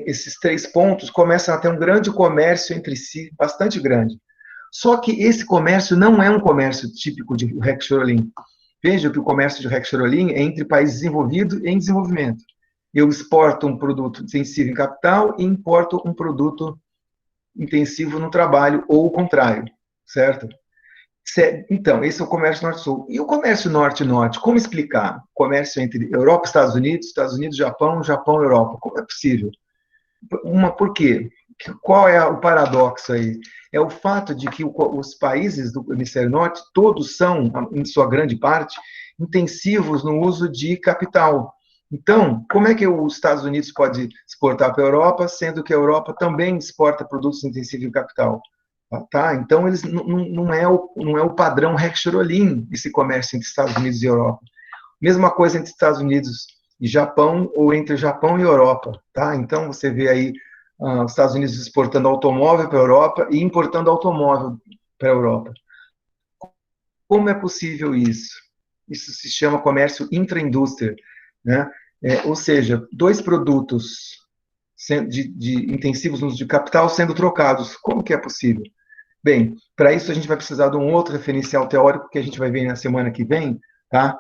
S1: esses três pontos começam a ter um grande comércio entre si, bastante grande. Só que esse comércio não é um comércio típico de Rex Tirolim. Veja que o comércio de Rex Tirolim é entre países desenvolvidos e em desenvolvimento. Eu exporto um produto intensivo em capital e importo um produto intensivo no trabalho, ou o contrário, certo? Então, esse é o comércio norte-sul. E o comércio norte-norte, como explicar? Comércio entre Europa e Estados Unidos, Japão, Japão, Europa. Como é possível? Por quê? Qual é o paradoxo aí? É o fato de que os países do hemisfério norte, todos são, em sua grande parte, intensivos no uso de capital. Então, como é que os Estados Unidos pode exportar para a Europa, sendo que a Europa também exporta produtos intensivos em capital? Tá? Então, eles não é o padrão Rex Tirolim, esse comércio entre Estados Unidos e Europa. Mesma coisa entre Estados Unidos e Japão, ou entre Japão e Europa. Tá? Então, você vê aí os Estados Unidos exportando automóvel para a Europa e importando automóvel para a Europa. Como é possível isso? Isso se chama comércio intraindústria, né? Ou seja, dois produtos de intensivos no uso de capital sendo trocados. Como que é possível? Bem, para isso a gente vai precisar de um outro referencial teórico que a gente vai ver na semana que vem, tá?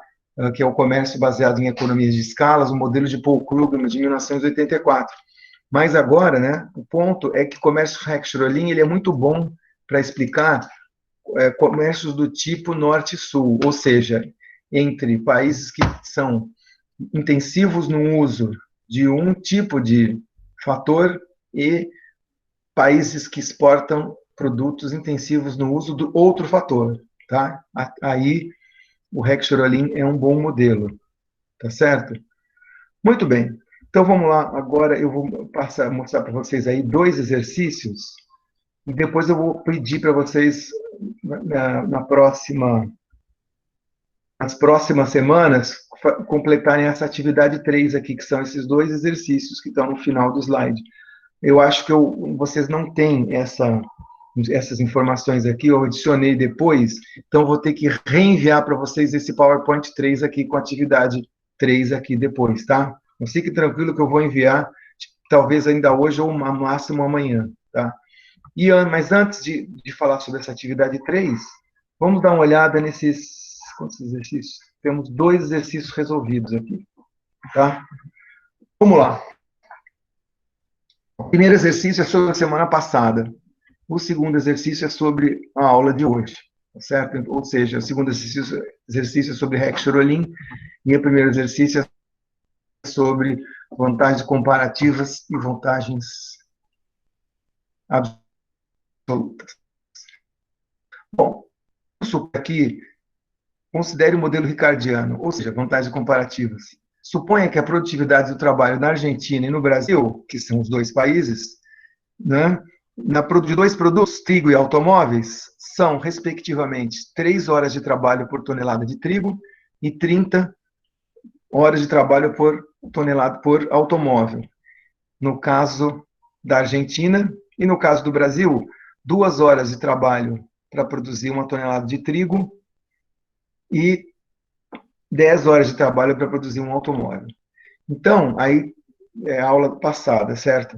S1: Que é o comércio baseado em economias de escalas, o modelo de Paul Krugman de 1984. Mas agora, né, o ponto é que o comércio Rex Tirolim ele é muito bom para explicar comércios do tipo norte-sul, ou seja, entre países que são intensivos no uso de um tipo de fator e países que exportam produtos intensivos no uso do outro fator, tá? Aí o Rex Tirolim é um bom modelo, tá certo? Muito bem. Então vamos lá, agora eu vou mostrar para vocês aí dois exercícios e depois eu vou pedir para vocês nas próximas semanas completarem essa atividade 3 aqui, que são esses dois exercícios que estão no final do slide. Eu acho que vocês não têm essas informações aqui, eu adicionei depois, então vou ter que reenviar para vocês esse PowerPoint 3 aqui, com a atividade 3 aqui depois, tá? Não fique tranquilo que eu vou enviar, talvez ainda hoje ou máximo amanhã, tá? Mas antes de falar sobre essa atividade 3, vamos dar uma olhada nesses... Quantos exercícios? Temos 2 exercícios resolvidos aqui, tá? Vamos lá. O primeiro exercício é sobre a semana passada. O segundo exercício é sobre a aula de hoje, tá certo? Ou seja, o segundo exercício é sobre Heck-Cherolin e o primeiro exercício é sobre vantagens comparativas e vantagens absolutas. Bom, aqui, considere o modelo ricardiano, ou seja, vantagens comparativas. Suponha que a produtividade do trabalho na Argentina e no Brasil, que são os dois países, né, de 2 produtos, trigo e automóveis, são, respectivamente, 3 horas de trabalho por tonelada de trigo e 30 horas de trabalho por tonelada por automóvel. No caso da Argentina e no caso do Brasil, 2 horas de trabalho para produzir uma tonelada de trigo e 10 horas de trabalho para produzir um automóvel. Então, aí é a aula passada, certo?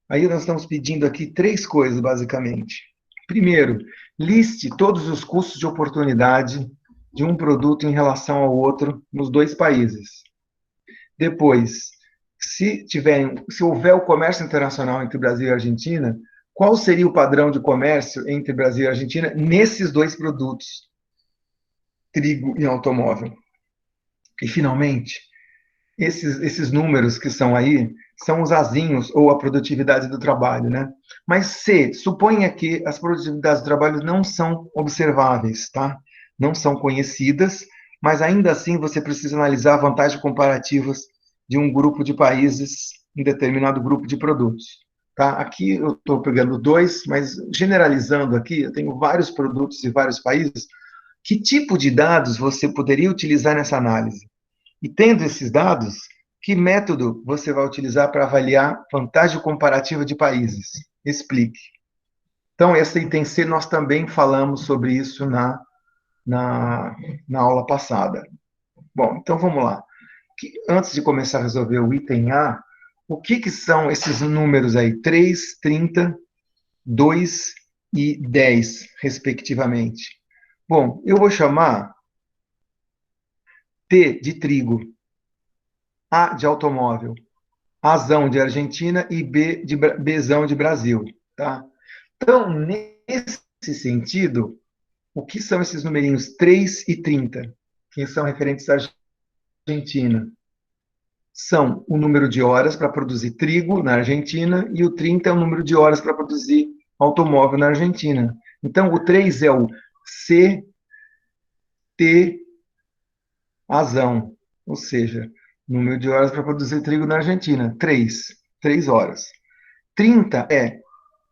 S1: Aí nós estamos pedindo aqui 3 coisas, basicamente. Primeiro, liste todos os custos de oportunidade de um produto em relação ao outro nos 2 países. Depois, se houver o comércio internacional entre Brasil e Argentina, qual seria o padrão de comércio entre Brasil e Argentina nesses 2 produtos, trigo e automóvel? E, finalmente, esses números que são aí são os azinhos ou a produtividade do trabalho, né? Mas suponha que as produtividades do trabalho não são observáveis, tá? Não são conhecidas, mas ainda assim você precisa analisar vantagens comparativas de um grupo de países em determinado grupo de produtos, tá? Aqui eu estou pegando 2, mas generalizando aqui, eu tenho vários produtos e vários países. Que tipo de dados você poderia utilizar nessa análise? E tendo esses dados, que método você vai utilizar para avaliar vantagem comparativa de países? Explique. Então, essa item C, nós também falamos sobre isso na aula passada. Bom, então vamos lá. Antes de começar a resolver o item A, o que são esses números aí? 3, 30, 2 e 10, respectivamente. Bom, eu vou chamar T de trigo, A de automóvel, Azão de Argentina e Bzão de Brasil, tá? Então, nesse sentido, o que são esses numerinhos 3 e 30, que são referentes à Argentina? São o número de horas para produzir trigo na Argentina e o 30 é o número de horas para produzir automóvel na Argentina. Então, o 3 é o CT Azão, ou seja, número de horas para produzir trigo na Argentina, 3 horas. 30 é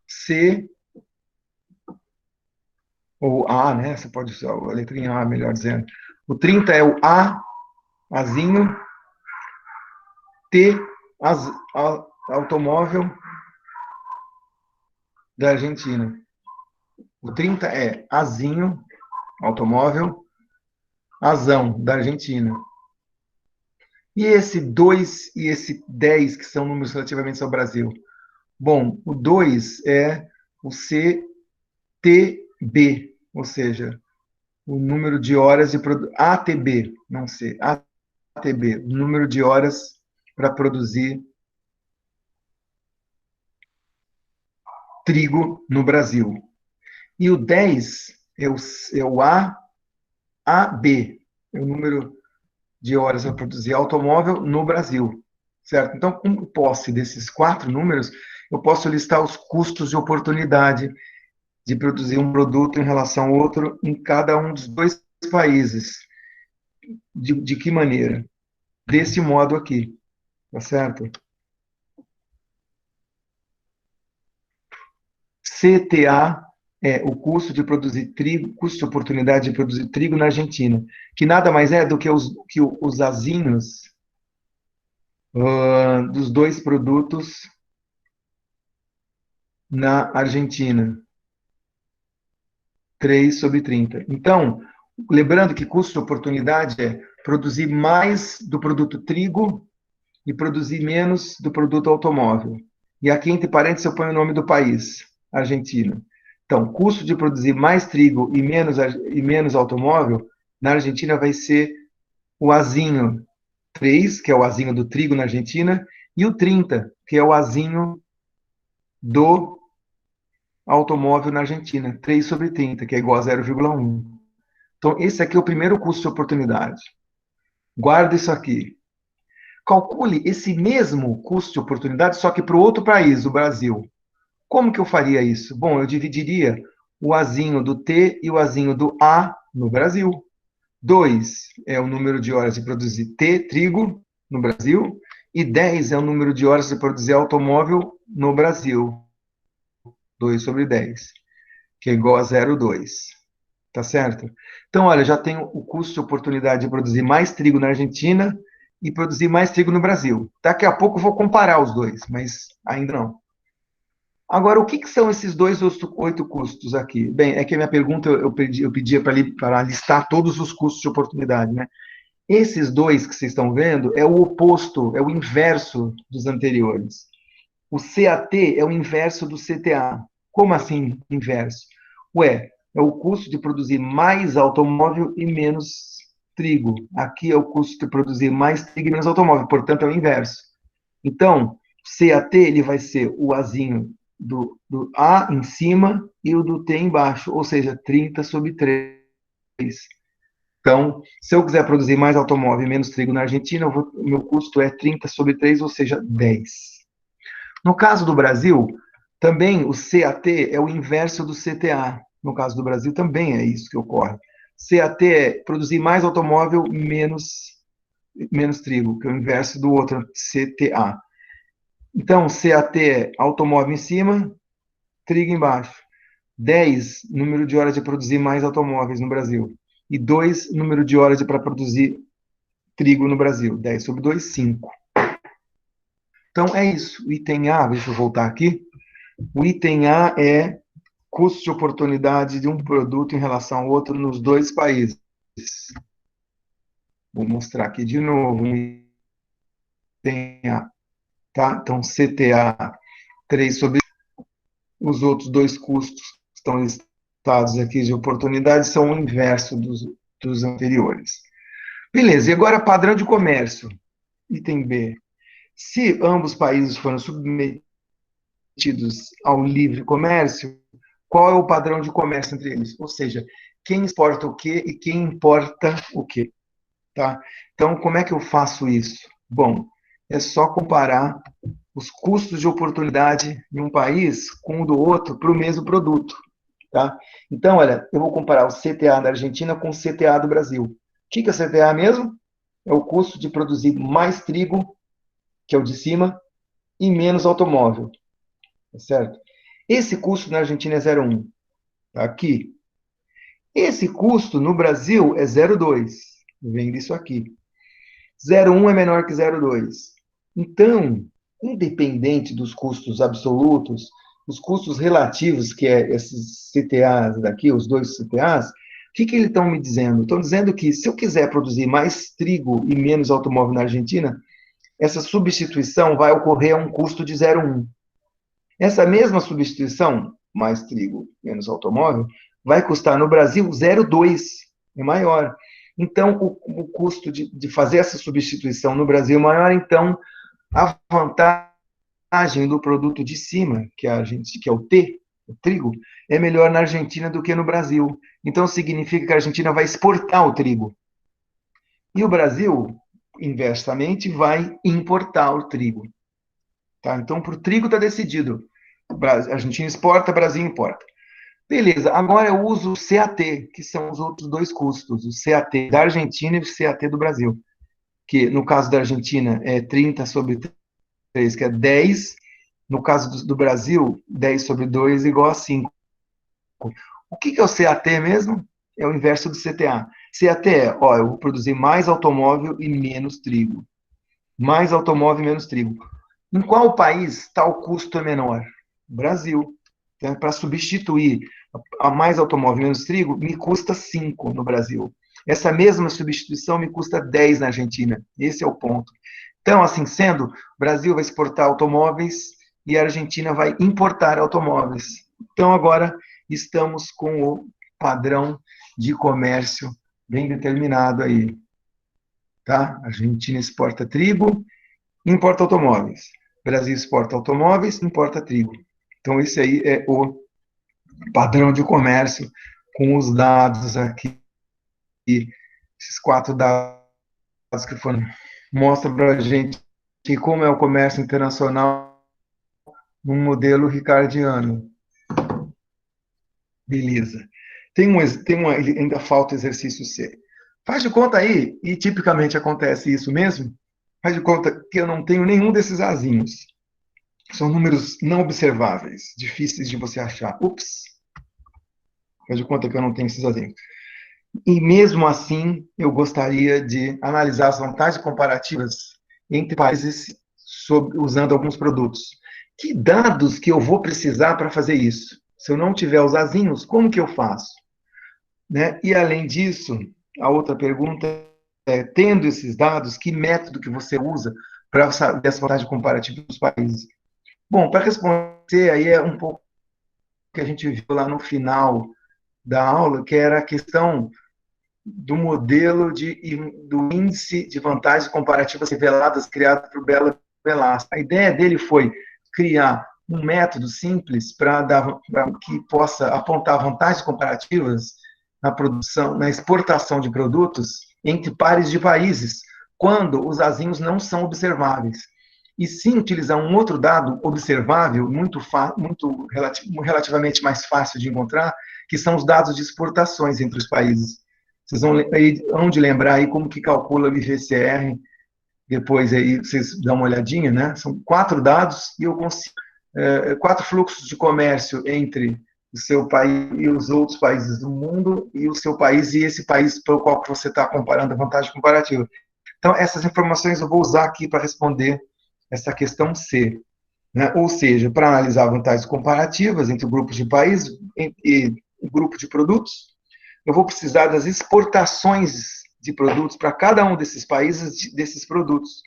S1: C, ou A, né? Você pode usar a letrinha A, melhor dizendo. O 30 é o Azinho, T, automóvel da Argentina. O 30 é Azinho, automóvel, Azão, da Argentina. E esse 2 e esse 10, que são números relativamente ao Brasil? Bom, o 2 é o CTB, ou seja, o número de horas de produção. ATB, não C, ATB, o número de horas para produzir trigo no Brasil. E o 10 é o AAB, é o número de horas para produzir automóvel no Brasil, certo? Então, com posse desses 4 números, eu posso listar os custos de oportunidade de produzir um produto em relação ao outro em cada um dos 2 países. De que maneira? Desse modo aqui, tá certo? CTA é o custo de produzir trigo, custo de oportunidade de produzir trigo na Argentina, que nada mais é do que os azinhos dos dois produtos na Argentina, 3/30. Então, lembrando que custo de oportunidade é produzir mais do produto trigo e produzir menos do produto automóvel. E aqui, entre parênteses, eu ponho o nome do país, Argentina. Então, custo de produzir mais trigo e menos automóvel, na Argentina vai ser o azinho 3, que é o azinho do trigo na Argentina, e o 30, que é o azinho do automóvel na Argentina, 3/30, que é igual a 0,1. Então, esse aqui é o primeiro custo de oportunidade. Guarda isso aqui. Calcule esse mesmo custo de oportunidade, só que para o outro país, o Brasil. Como que eu faria isso? Bom, eu dividiria o azinho do T e o azinho do A no Brasil. 2 é o número de horas de produzir T, trigo, no Brasil, e 10 é o número de horas de produzir automóvel no Brasil. 2/10, que é igual a 0,2. Tá certo? Então, olha, já tenho o custo de oportunidade de produzir mais trigo na Argentina e produzir mais trigo no Brasil. Daqui a pouco eu vou comparar os dois, mas ainda não. Agora, o que são esses 8 custos aqui? Bem, é que a minha pergunta eu pedia para listar todos os custos de oportunidade, né? Esses dois que vocês estão vendo é o oposto, é o inverso dos anteriores. O CAT é o inverso do CTA. Como assim inverso? Ué, é o custo de produzir mais automóvel e menos trigo. Aqui é o custo de produzir mais trigo e menos automóvel, portanto é o inverso. Então, o CAT ele vai ser o Azinho do A em cima e o do T embaixo, ou seja, 30/3. Então, se eu quiser produzir mais automóvel e menos trigo na Argentina, o meu custo é 30/3, ou seja, 10. No caso do Brasil, também o CAT é o inverso do CTA. No caso do Brasil, também é isso que ocorre. CAT é produzir mais automóvel, menos trigo, que é o inverso do outro, CTA. Então, CAT é automóvel em cima, trigo embaixo. 10, número de horas de produzir mais automóveis no Brasil. E 2, número de horas para produzir trigo no Brasil. 10/2, 5. Então, é isso. O item A, deixa eu voltar aqui. O item A é custo de oportunidade de um produto em relação ao outro nos dois países. Vou mostrar aqui de novo. Item A, tá? Então, CTA 3/. Os outros dois custos que estão listados aqui de oportunidade são o inverso dos anteriores. Beleza, e agora padrão de comércio. Item B. Se ambos países foram submetidos ao livre comércio, qual é o padrão de comércio entre eles? Ou seja, quem exporta o quê e quem importa o quê? Tá? Então, como é que eu faço isso? Bom, é só comparar os custos de oportunidade de um país com o do outro para o mesmo produto. Tá? Então, olha, eu vou comparar o CTA da Argentina com o CTA do Brasil. O que é o CTA mesmo? É o custo de produzir mais trigo, que é o de cima, e menos automóvel. Tá certo? Esse custo na Argentina é 0,1. Tá aqui. Esse custo no Brasil é 0,2. Vem disso aqui. 0,1 é menor que 0,2. Então, independente dos custos absolutos, os custos relativos, que é esses CTAs daqui, os dois CTAs, o que eles estão me dizendo? Estão dizendo que se eu quiser produzir mais trigo e menos automóvel na Argentina, essa substituição vai ocorrer a um custo de 0,1. Essa mesma substituição, mais trigo, menos automóvel, vai custar no Brasil 0,2, é maior. Então, o custo de fazer essa substituição no Brasil é maior, então, a vantagem do produto de cima, que é o T, o trigo, é melhor na Argentina do que no Brasil. Então, significa que a Argentina vai exportar o trigo. E o Brasil, inversamente, vai importar o trigo. Tá? Então, para o trigo está decidido. A Argentina exporta, o Brasil importa. Beleza, agora eu uso o CAT, que são os outros dois custos, o CAT da Argentina e o CAT do Brasil, que no caso da Argentina é 30/3, que é 10, no caso do Brasil, 10/2 igual a 5. O que é o CAT mesmo? É o inverso do CTA. CAT é, ó, eu vou produzir mais automóvel e menos trigo. Mais automóvel e menos trigo. Em qual país tal custo é menor? Brasil. Então, para substituir a mais automóvel e menos trigo, me custa 5 no Brasil. Essa mesma substituição me custa 10 na Argentina. Esse é o ponto. Então, assim sendo, o Brasil vai exportar automóveis e a Argentina vai importar automóveis. Então, agora estamos com o padrão de comércio bem determinado aí. Tá? A Argentina exporta trigo, importa automóveis. O Brasil exporta automóveis, importa trigo. Então, esse aí é o padrão de comércio com os dados aqui, esses 4 dados que foram, mostra para a gente que como é o comércio internacional num modelo ricardiano. Beleza. Ainda falta o exercício C. Faz de conta aí, e tipicamente acontece isso mesmo, faz de conta que eu não tenho nenhum desses azinhos. São números não observáveis, difíceis de você achar. Ups! Faz de conta que eu não tenho esses azinhos. E mesmo assim, eu gostaria de analisar as vantagens comparativas entre países usando alguns produtos. Que dados que eu vou precisar para fazer isso? Se eu não tiver os azinhos, como que eu faço? Né? E, além disso, a outra pergunta é, tendo esses dados, que método que você usa para saber essa vantagem comparativa dos países? Bom, para responder, aí é um pouco que a gente viu lá no final da aula, que era a questão do modelo do índice de vantagens comparativas reveladas criado por Bela Velasco. A ideia dele foi criar um método simples para que possa apontar vantagens comparativas na produção, na exportação de produtos entre pares de países, quando os azinhos não são observáveis. E sim utilizar um outro dado observável, relativamente mais fácil de encontrar, que são os dados de exportações entre os países. Vocês vão de lembrar aí como que calcula o IVCR, depois aí vocês dão uma olhadinha, né? São 4 dados e eu consigo 4 fluxos de comércio entre o seu país e os outros países do mundo, e o seu país e esse país pelo qual você está comparando a vantagem comparativa. Então, essas informações eu vou usar aqui para responder essa questão C. Né? Ou seja, para analisar vantagens comparativas entre grupos de países e grupo de produtos, eu vou precisar das exportações de produtos para cada um desses países, desses produtos.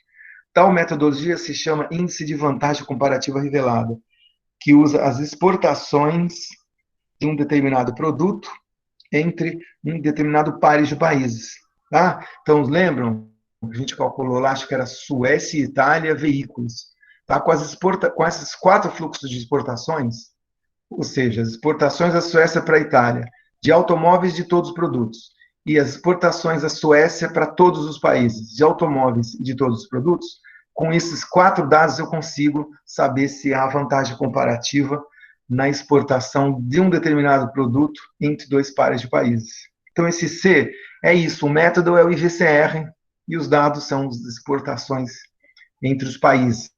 S1: Tal metodologia se chama Índice de Vantagem Comparativa Revelada, que usa as exportações de um determinado produto entre um determinado pares de países. Tá? Então, lembram? A gente calculou lá, acho que era Suécia e Itália, veículos. Tá? Com esses 4 fluxos de exportações, ou seja, as exportações da Suécia para a Itália, de automóveis de todos os produtos, e as exportações da Suécia para todos os países, de automóveis e de todos os produtos, com esses 4 dados eu consigo saber se há vantagem comparativa na exportação de um determinado produto entre 2 pares de países. Então, esse C é isso, o método é o IVCR, e os dados são as exportações entre os países.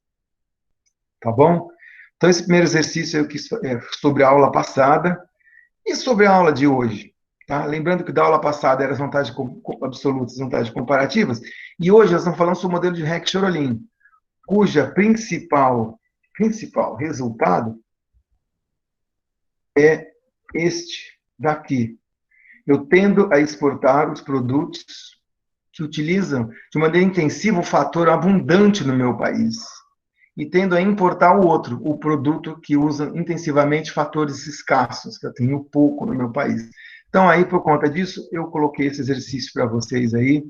S1: Tá bom? Então, esse primeiro exercício é sobre a aula passada e sobre a aula de hoje. Tá? Lembrando que da aula passada eram as vantagens absolutas e vantagens comparativas, e hoje nós estamos falando sobre o modelo de Heck-Chorolin, cuja principal resultado é este daqui. Eu tendo a exportar os produtos que utilizam de maneira intensiva o fator abundante no meu país, e tendo a importar o outro, o produto que usa intensivamente fatores escassos, que eu tenho pouco no meu país. Então, aí, por conta disso, eu coloquei esse exercício para vocês aí,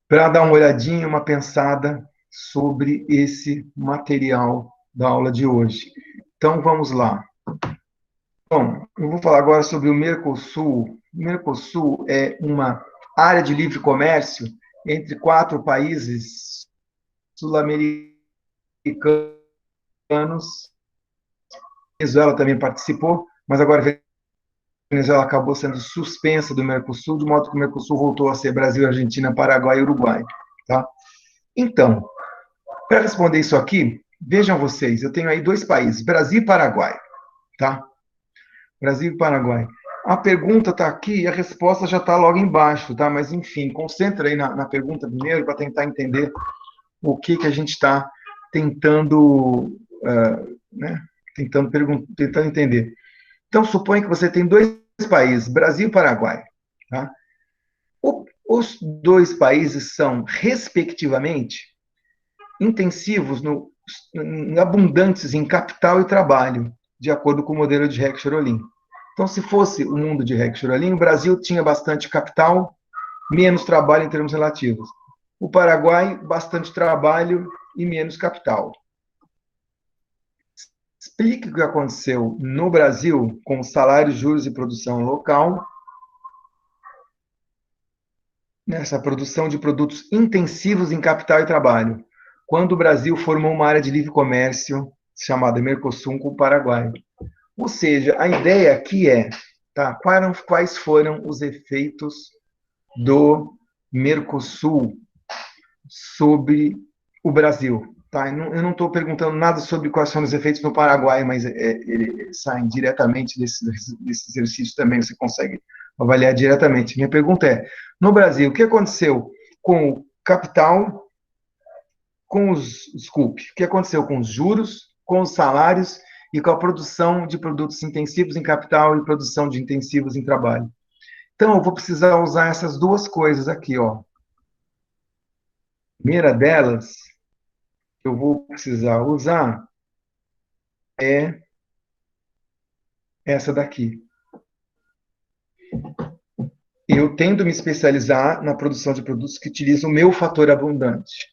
S1: para dar uma olhadinha, uma pensada sobre esse material da aula de hoje. Então, vamos lá. Bom, eu vou falar agora sobre o Mercosul. O Mercosul é uma área de livre comércio entre 4 países sul-americanos. A Venezuela também participou, mas agora a Venezuela acabou sendo suspensa do Mercosul, de modo que o Mercosul voltou a ser Brasil, Argentina, Paraguai e Uruguai. Tá? Então, para responder isso aqui, vejam vocês, eu tenho aí 2 países, Brasil e Paraguai. Tá? Brasil e Paraguai. A pergunta está aqui e a resposta já está logo embaixo, tá? Mas, enfim, concentra aí na pergunta primeiro para tentar entender o que a gente está tentando, né? Tentando entender. Então, suponha que você tem dois países, Brasil e Paraguai. Tá? Os dois países são, respectivamente, intensivos, abundantes em capital e trabalho, de acordo com o modelo de Heck-Cherolin. Então, se fosse o mundo de Heck-Cherolin, o Brasil tinha bastante capital, menos trabalho em termos relativos. O Paraguai, bastante trabalho e menos capital. Explique o que aconteceu no Brasil com salários, juros e produção local, nessa produção de produtos intensivos em capital e trabalho, quando o Brasil formou uma área de livre comércio chamada Mercosul com o Paraguai. Ou seja, a ideia aqui é, tá, quais foram os efeitos do Mercosul sobre o Brasil? Tá? Eu não estou perguntando nada sobre quais são os efeitos no Paraguai, mas eles saem diretamente desse exercício também, você consegue avaliar diretamente. Minha pergunta é, no Brasil, o que aconteceu com o capital, desculpe, o que aconteceu com os juros, com os salários e com a produção de produtos intensivos em capital e produção de intensivos em trabalho? Então, eu vou precisar usar essas duas coisas aqui, ó. A primeira delas que eu vou precisar usar é essa daqui. Eu tendo me especializar na produção de produtos que utilizam o meu fator abundante.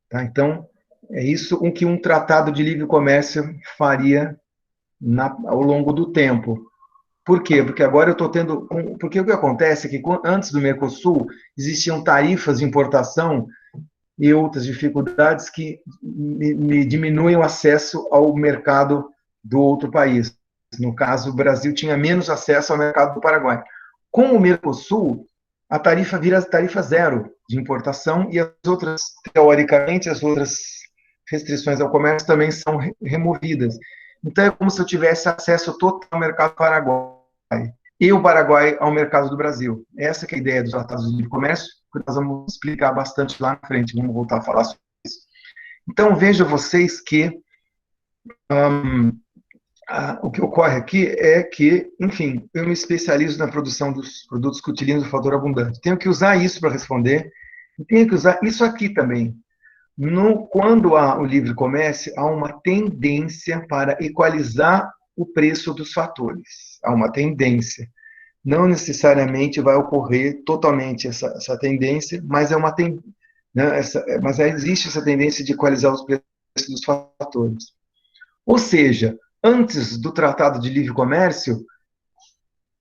S1: Tá? Então, é isso o que um tratado de livre comércio faria ao longo do tempo. Por quê? Porque agora eu estou tendo... Porque o que acontece é que antes do Mercosul existiam tarifas de importação e outras dificuldades que me diminuem o acesso ao mercado do outro país. No caso, o Brasil tinha menos acesso ao mercado do Paraguai. Com o Mercosul, a tarifa vira tarifa zero de importação e as outras, teoricamente, as outras restrições ao comércio também são removidas. Então, é como se eu tivesse acesso total ao mercado paraguai e o Paraguai ao mercado do Brasil. Essa que é a ideia dos tratados de livre comércio, que nós vamos explicar bastante lá na frente, vamos voltar a falar sobre isso. Então, vejam vocês que o que ocorre aqui é que, enfim, eu me especializo na produção dos produtos que utilizam o fator abundante. Tenho que usar isso para responder, e tenho que usar isso aqui também. Quando há o livre comércio, há uma tendência para equalizar o preço dos fatores. Há uma tendência. Não necessariamente vai ocorrer totalmente essa tendência, mas né, mas existe essa tendência de equalizar os preços dos fatores. Ou seja, antes do Tratado de Livre Comércio,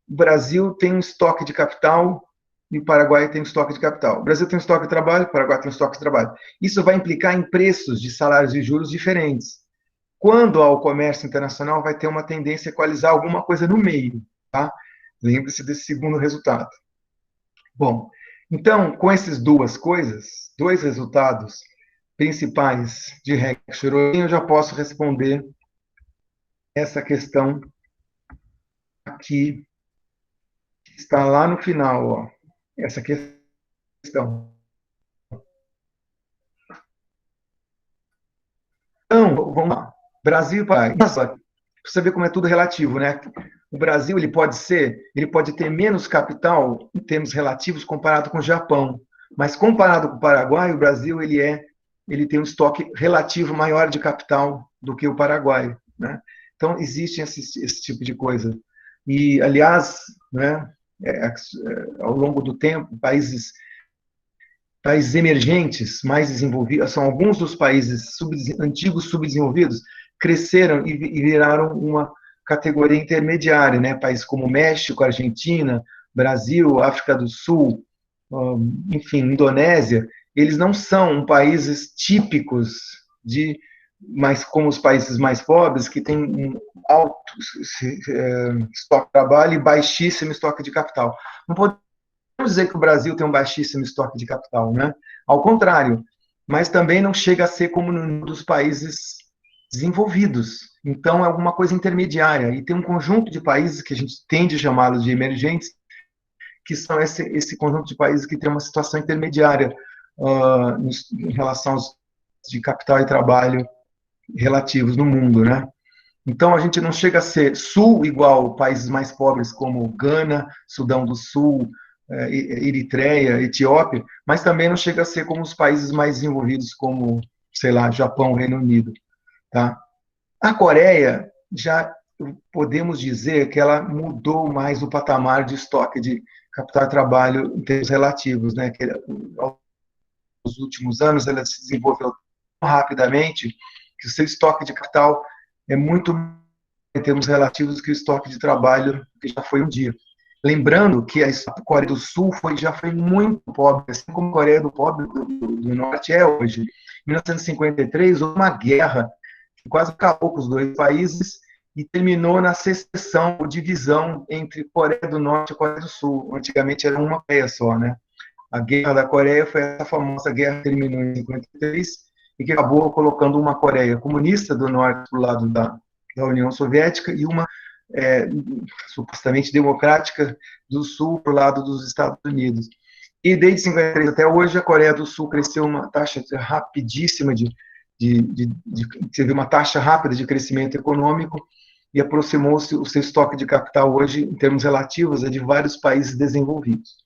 S1: o Brasil tem um estoque de capital e o Paraguai tem um estoque de capital. O Brasil tem um estoque de trabalho, o Paraguai tem um estoque de trabalho. Isso vai implicar em preços de salários e juros diferentes. Quando há o comércio internacional, vai ter uma tendência a equalizar alguma coisa no meio, tá? Lembre-se desse segundo resultado. Bom, então, com essas duas coisas, dois resultados principais de Heck-Cherolin, eu já posso responder essa questão aqui, que está lá no final, ó. Essa questão. Então, vamos lá. Brasil e Paraguai. Para você ver como é tudo relativo, né? O Brasil ele pode ter menos capital em termos relativos comparado com o Japão, mas comparado com o Paraguai, o Brasil ele tem um estoque relativo maior de capital do que o Paraguai, né? Então existe esse tipo de coisa. E aliás, né, ao longo do tempo, países emergentes, mais desenvolvidos, são alguns dos países antigos subdesenvolvidos, cresceram e viraram uma categoria intermediária, né? Países como México, Argentina, Brasil, África do Sul, enfim, Indonésia, eles não são países típicos mas como os países mais pobres, que têm um alto estoque de trabalho e baixíssimo estoque de capital. Não podemos dizer que o Brasil tem um baixíssimo estoque de capital, né? Ao contrário, mas também não chega a ser como num dos países desenvolvidos. Então, é alguma coisa intermediária. E tem um conjunto de países que a gente tende a chamá-los de emergentes, que são esse conjunto de países que tem uma situação intermediária em relação aos de capital e trabalho relativos no mundo, né? Então, a gente não chega a ser sul igual países mais pobres como Gana, Sudão do Sul, Eritreia, Etiópia, mas também não chega a ser como os países mais desenvolvidos como, sei lá, Japão, Reino Unido, tá? A Coreia, já podemos dizer que ela mudou mais o patamar de estoque de capital e trabalho em termos relativos, né? Que nos últimos anos ela se desenvolveu tão rapidamente que o seu estoque de capital é muito em termos relativos que o estoque de trabalho que já foi um dia. Lembrando que a Coreia do Sul já foi muito pobre, assim como a Coreia do Norte é hoje. Em 1953, houve uma guerra que quase acabou com os dois países e terminou na secessão, ou divisão entre Coreia do Norte e Coreia do Sul. Antigamente era uma Coreia só, né? A Guerra da Coreia foi essa famosa guerra que terminou em 53 e que acabou colocando uma Coreia comunista do Norte do lado da União Soviética e uma supostamente democrática do Sul para o lado dos Estados Unidos. E desde 53 até hoje, a Coreia do Sul cresceu uma taxa rapidíssima teve uma taxa rápida de crescimento econômico e aproximou-se o seu estoque de capital hoje, em termos relativos, de vários países desenvolvidos.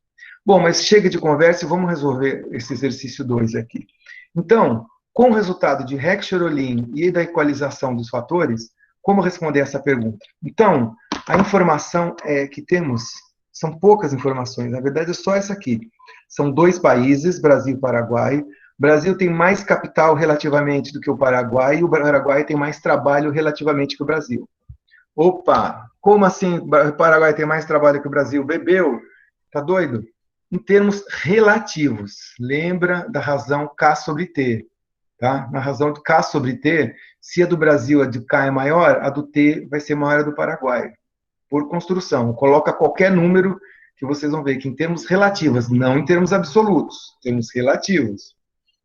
S1: Bom, mas chega de conversa e vamos resolver esse exercício 2 aqui. Então, com o resultado de Heck-Cherolin e da equalização dos fatores, como responder essa pergunta? Então, a informação que temos são poucas informações, na verdade é só essa aqui. São 2 países, Brasil e Paraguai. O Brasil tem mais capital relativamente do que o Paraguai, e o Paraguai tem mais trabalho relativamente que o Brasil. Opa, como assim o Paraguai tem mais trabalho que o Brasil? Bebeu? Tá doido? Em termos relativos, lembra da razão K sobre T. Tá? Na razão de K sobre T, se a do Brasil, a de K é maior, a do T vai ser maior a do Paraguai. Por construção, coloca qualquer número que vocês vão ver que em termos relativos, não em termos absolutos, termos relativos.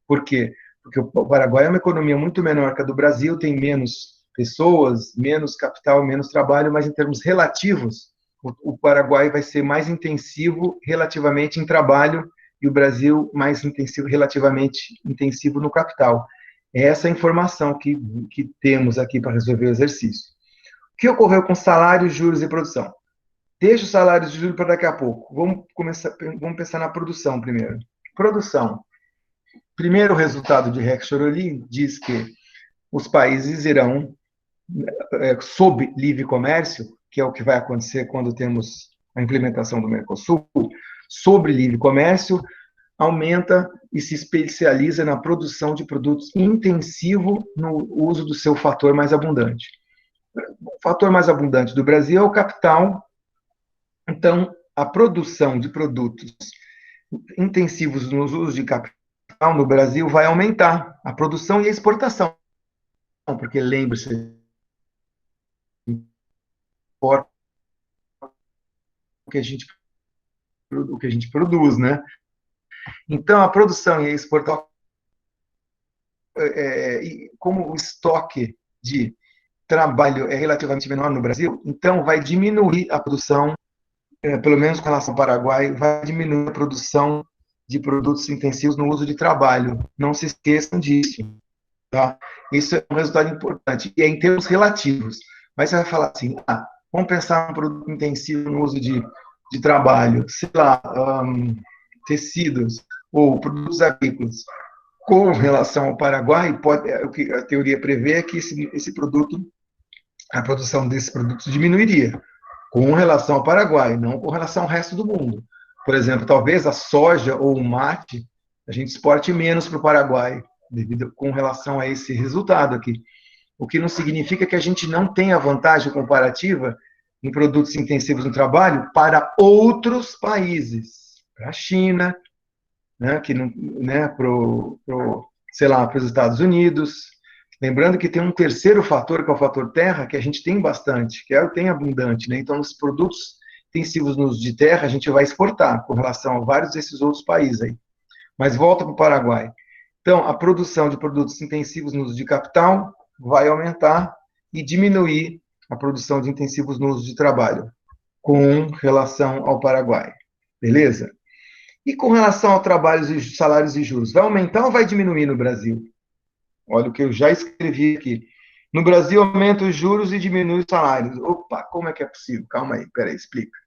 S1: Por quê? Porque o Paraguai é uma economia muito menor que a do Brasil, tem menos pessoas, menos capital, menos trabalho, mas em termos relativos, o Paraguai vai ser mais intensivo relativamente em trabalho e o Brasil mais intensivo, relativamente intensivo no capital. É essa a informação que temos aqui para resolver o exercício. O que ocorreu com salários, juros e produção? Deixa os salários e juros para daqui a pouco. Vamos pensar na produção primeiro. Produção. Primeiro resultado de Heck-Cherolin diz que os países irão, sob livre comércio, que é o que vai acontecer quando temos a implementação do Mercosul, sobre livre comércio, aumenta e se especializa na produção de produtos intensivo no uso do seu fator mais abundante. O fator mais abundante do Brasil é o capital, então a produção de produtos intensivos no uso de capital no Brasil vai aumentar, a produção e a exportação, porque lembre-se, o que a gente produz, né? Então, a produção e a exportação, como o estoque de trabalho é relativamente menor no Brasil, então vai diminuir a produção, pelo menos com relação ao Paraguai, vai diminuir a produção de produtos intensivos no uso de trabalho. Não se esqueçam disso, tá? Isso é um resultado importante, e é em termos relativos. Mas você vai falar assim, vamos pensar um produto intensivo no uso de trabalho, sei lá, tecidos ou produtos agrícolas. Com relação ao Paraguai, o que a teoria prevê é que esse produto, a produção desses produtos diminuiria, com relação ao Paraguai, não com relação ao resto do mundo. Por exemplo, talvez a soja ou o mate, a gente exporte menos para o Paraguai, com relação a esse resultado aqui. O que não significa que a gente não tenha vantagem comparativa em produtos intensivos no trabalho para outros países, para a China, né, sei lá, para os Estados Unidos. Lembrando que tem um terceiro fator, que é o fator terra, que a gente tem bastante, tem abundante, né? Então, os produtos intensivos no uso de terra, a gente vai exportar com relação a vários desses outros países aí. Mas volta para o Paraguai. Então, a produção de produtos intensivos no uso de capital vai aumentar e diminuir a produção de intensivos no uso de trabalho, com relação ao Paraguai. Beleza? E com relação ao trabalho e salários e juros, vai aumentar ou vai diminuir no Brasil? Olha o que eu já escrevi aqui. No Brasil, aumenta os juros e diminui os salários. Opa, como é que é possível? Calma aí, peraí, explica.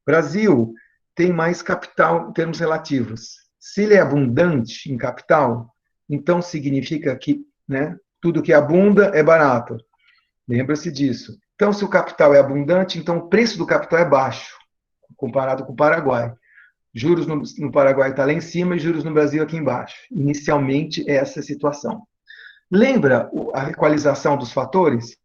S1: Brasil tem mais capital em termos relativos. Se ele é abundante em capital, então significa que, né, tudo que abunda é barato. Lembra-se disso. Então, se o capital é abundante, então o preço do capital é baixo, comparado com o Paraguai. Juros no Paraguai está lá em cima e juros no Brasil aqui embaixo. Inicialmente, essa é a situação. Lembra a equalização dos fatores?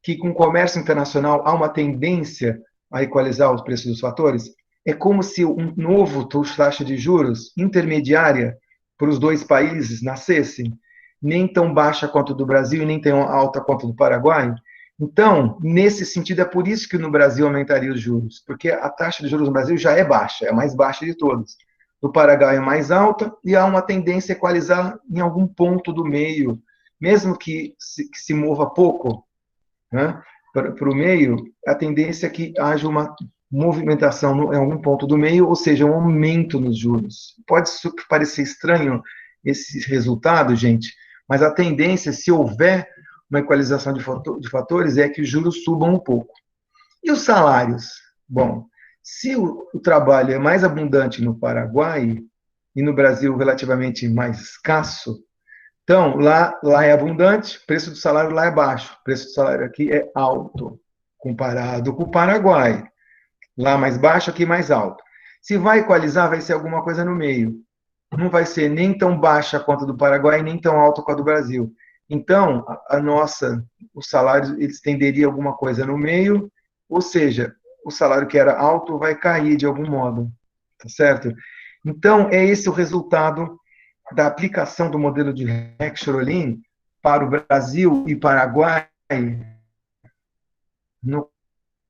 S1: Que com o comércio internacional há uma tendência a equalizar os preços dos fatores? É como se um novo taxa de juros intermediária para os dois países nascessem, nem tão baixa quanto do Brasil e nem tão alta quanto do Paraguai. Então, nesse sentido, é por isso que no Brasil aumentaria os juros, porque a taxa de juros no Brasil já é baixa, é a mais baixa de todas. No Paraguai é mais alta e há uma tendência a equalizar em algum ponto do meio, mesmo que se mova pouco, né, para o meio, a tendência é que haja uma movimentação em algum ponto do meio, ou seja, um aumento nos juros. Pode parecer estranho esse resultado, gente, mas a tendência, se houver uma equalização de fatores, é que os juros subam um pouco. E os salários? Bom, se o trabalho é mais abundante no Paraguai e no Brasil relativamente mais escasso, então, lá é abundante, o preço do salário lá é baixo, o preço do salário aqui é alto, comparado com o Paraguai. Lá mais baixo, aqui mais alto. Se vai equalizar, vai ser alguma coisa no meio. Não vai ser nem tão baixa quanto a do Paraguai, nem tão alta quanto a do Brasil. Então, os salários, eles tenderiam alguma coisa no meio, ou seja, o salário que era alto vai cair de algum modo, tá certo? Então, é esse o resultado da aplicação do modelo de Heck-Schroling para o Brasil e Paraguai, no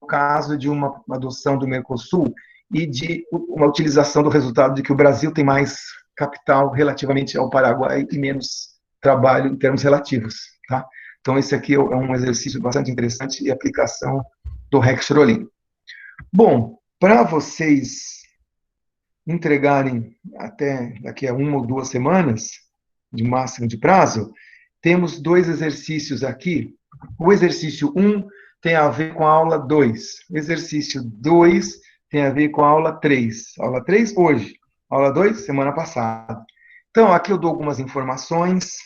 S1: caso de uma adoção do Mercosul e de uma utilização do resultado de que o Brasil tem mais capital relativamente ao Paraguai e menos trabalho em termos relativos, tá? Então, esse aqui é um exercício bastante interessante e aplicação do Heck-Schroling. Bom, para vocês entregarem até daqui a 1 ou 2 semanas, de máximo de prazo, temos 2 exercícios aqui. O exercício 1 tem a ver com a aula 2. O exercício 2 tem a ver com a aula 3. Aula 3 hoje. Aula 2, semana passada. Então, aqui eu dou algumas informações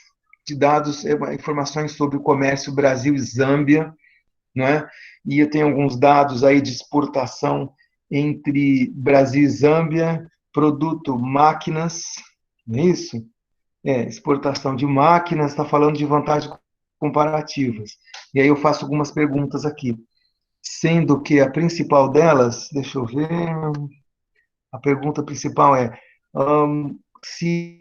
S1: de dados, informações sobre o comércio Brasil e Zâmbia, não é? E eu tenho alguns dados aí de exportação entre Brasil e Zâmbia, produto máquinas, não é isso? Exportação de máquinas, está falando de vantagens comparativas. E aí eu faço algumas perguntas aqui, sendo que a principal delas, deixa eu ver, a pergunta principal é, se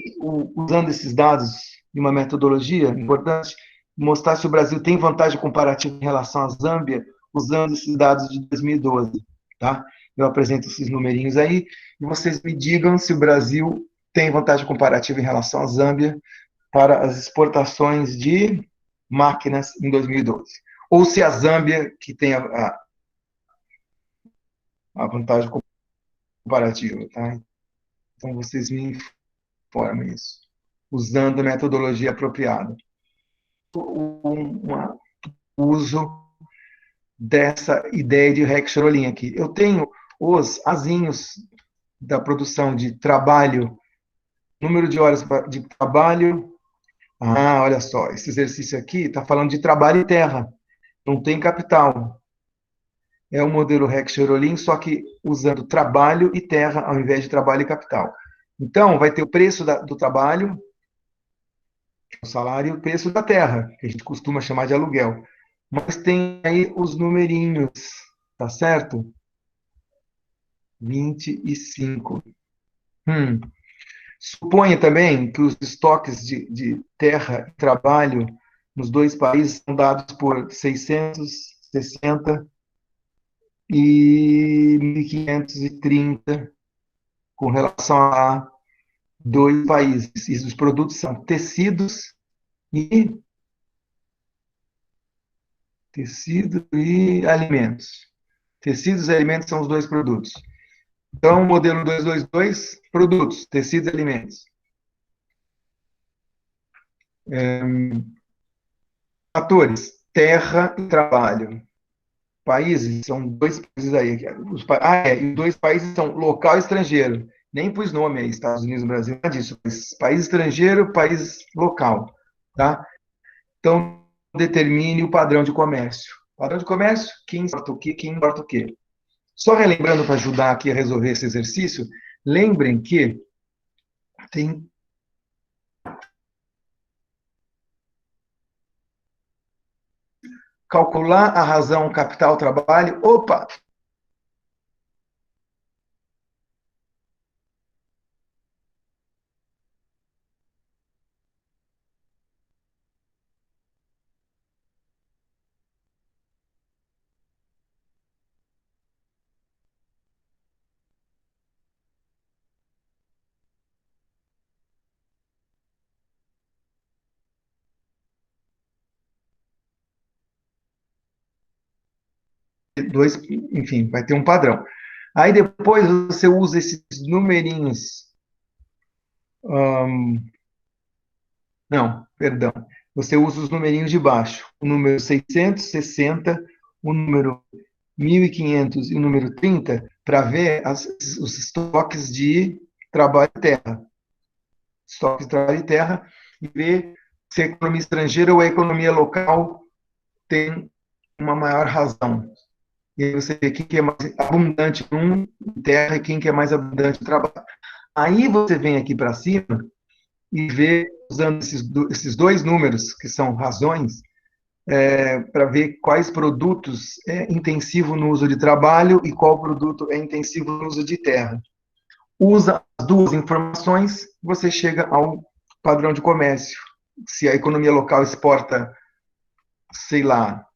S1: usando esses dados de uma metodologia importante, mostrar se o Brasil tem vantagem comparativa em relação à Zâmbia, usando esses dados de 2012, tá? Eu apresento esses numerinhos aí, e vocês me digam se o Brasil tem vantagem comparativa em relação à Zâmbia para as exportações de máquinas em 2012. Ou se a Zâmbia, que tem a vantagem comparativa, tá? Então, vocês me informam isso, usando a metodologia apropriada. Um uso dessa ideia de Heck-Schroling aqui. Eu tenho os azinhos da produção de trabalho, número de horas de trabalho. Ah, olha só, esse exercício aqui está falando de trabalho e terra, não tem capital. É o modelo Heck-Schroling, só que usando trabalho e terra ao invés de trabalho e capital. Então, vai ter o preço do trabalho, o salário, e o preço da terra, que a gente costuma chamar de aluguel. Mas tem aí os numerinhos, tá certo? 25. Suponha também que os estoques de terra e trabalho nos dois países são dados por 660 e 1530 com relação a dois países. E os produtos são tecidos e Tecido e alimentos. Tecidos e alimentos são os dois produtos. Então, modelo 222, produtos, tecidos e alimentos. Fatores, terra e trabalho. Países, são dois países aí. E dois países são local e estrangeiro. Nem pus nome aí, Estados Unidos e Brasil, nada disso. País estrangeiro, país local. Tá? Então, determine o padrão de comércio. Padrão de comércio, quem importa o quê, quem importa o quê. Só relembrando para ajudar aqui a resolver esse exercício, lembrem que tem calcular a razão capital trabalho. Opa! Dois, enfim, vai ter um padrão. Aí depois você usa esses numerinhos. Não, perdão. Você usa os numerinhos de baixo. O número 660, o número 1500 e o número 30 para ver os estoques de trabalho de terra. Estoques de trabalho de terra e ver se a economia estrangeira ou a economia local tem uma maior razão. E aí você vê quem que é mais abundante em terra e quem que é mais abundante em trabalho. Aí você vem aqui para cima e vê, usando esses dois números, que são razões, para ver quais produtos é intensivo no uso de trabalho e qual produto é intensivo no uso de terra. Usa as duas informações, você chega ao padrão de comércio. Se a economia local exporta, sei lá,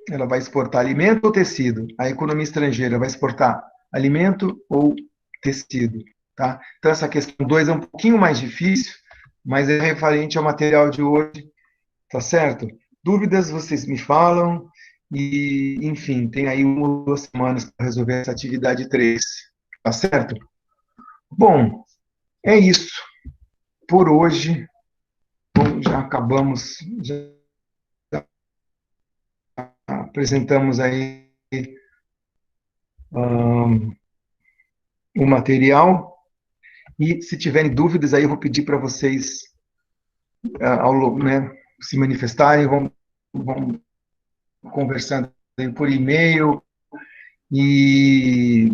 S1: ela vai exportar alimento ou tecido. A economia estrangeira vai exportar alimento ou tecido. Tá? Então, essa questão 2 é um pouquinho mais difícil, mas é referente ao material de hoje, tá certo? Dúvidas, vocês me falam, e, enfim, tem aí 1 ou 2 semanas para resolver essa atividade 3, tá certo? Bom, é isso. Por hoje, bom, já acabamos, já apresentamos aí o material. E se tiverem dúvidas, aí eu vou pedir para vocês né, se manifestarem, vão conversando por e-mail e,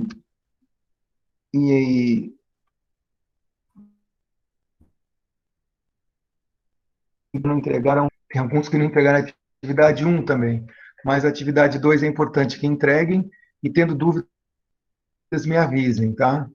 S1: e não entregaram, tem alguns que não entregaram a atividade 1 também, mas a atividade 2 é importante que entreguem e tendo dúvidas me avisem, tá?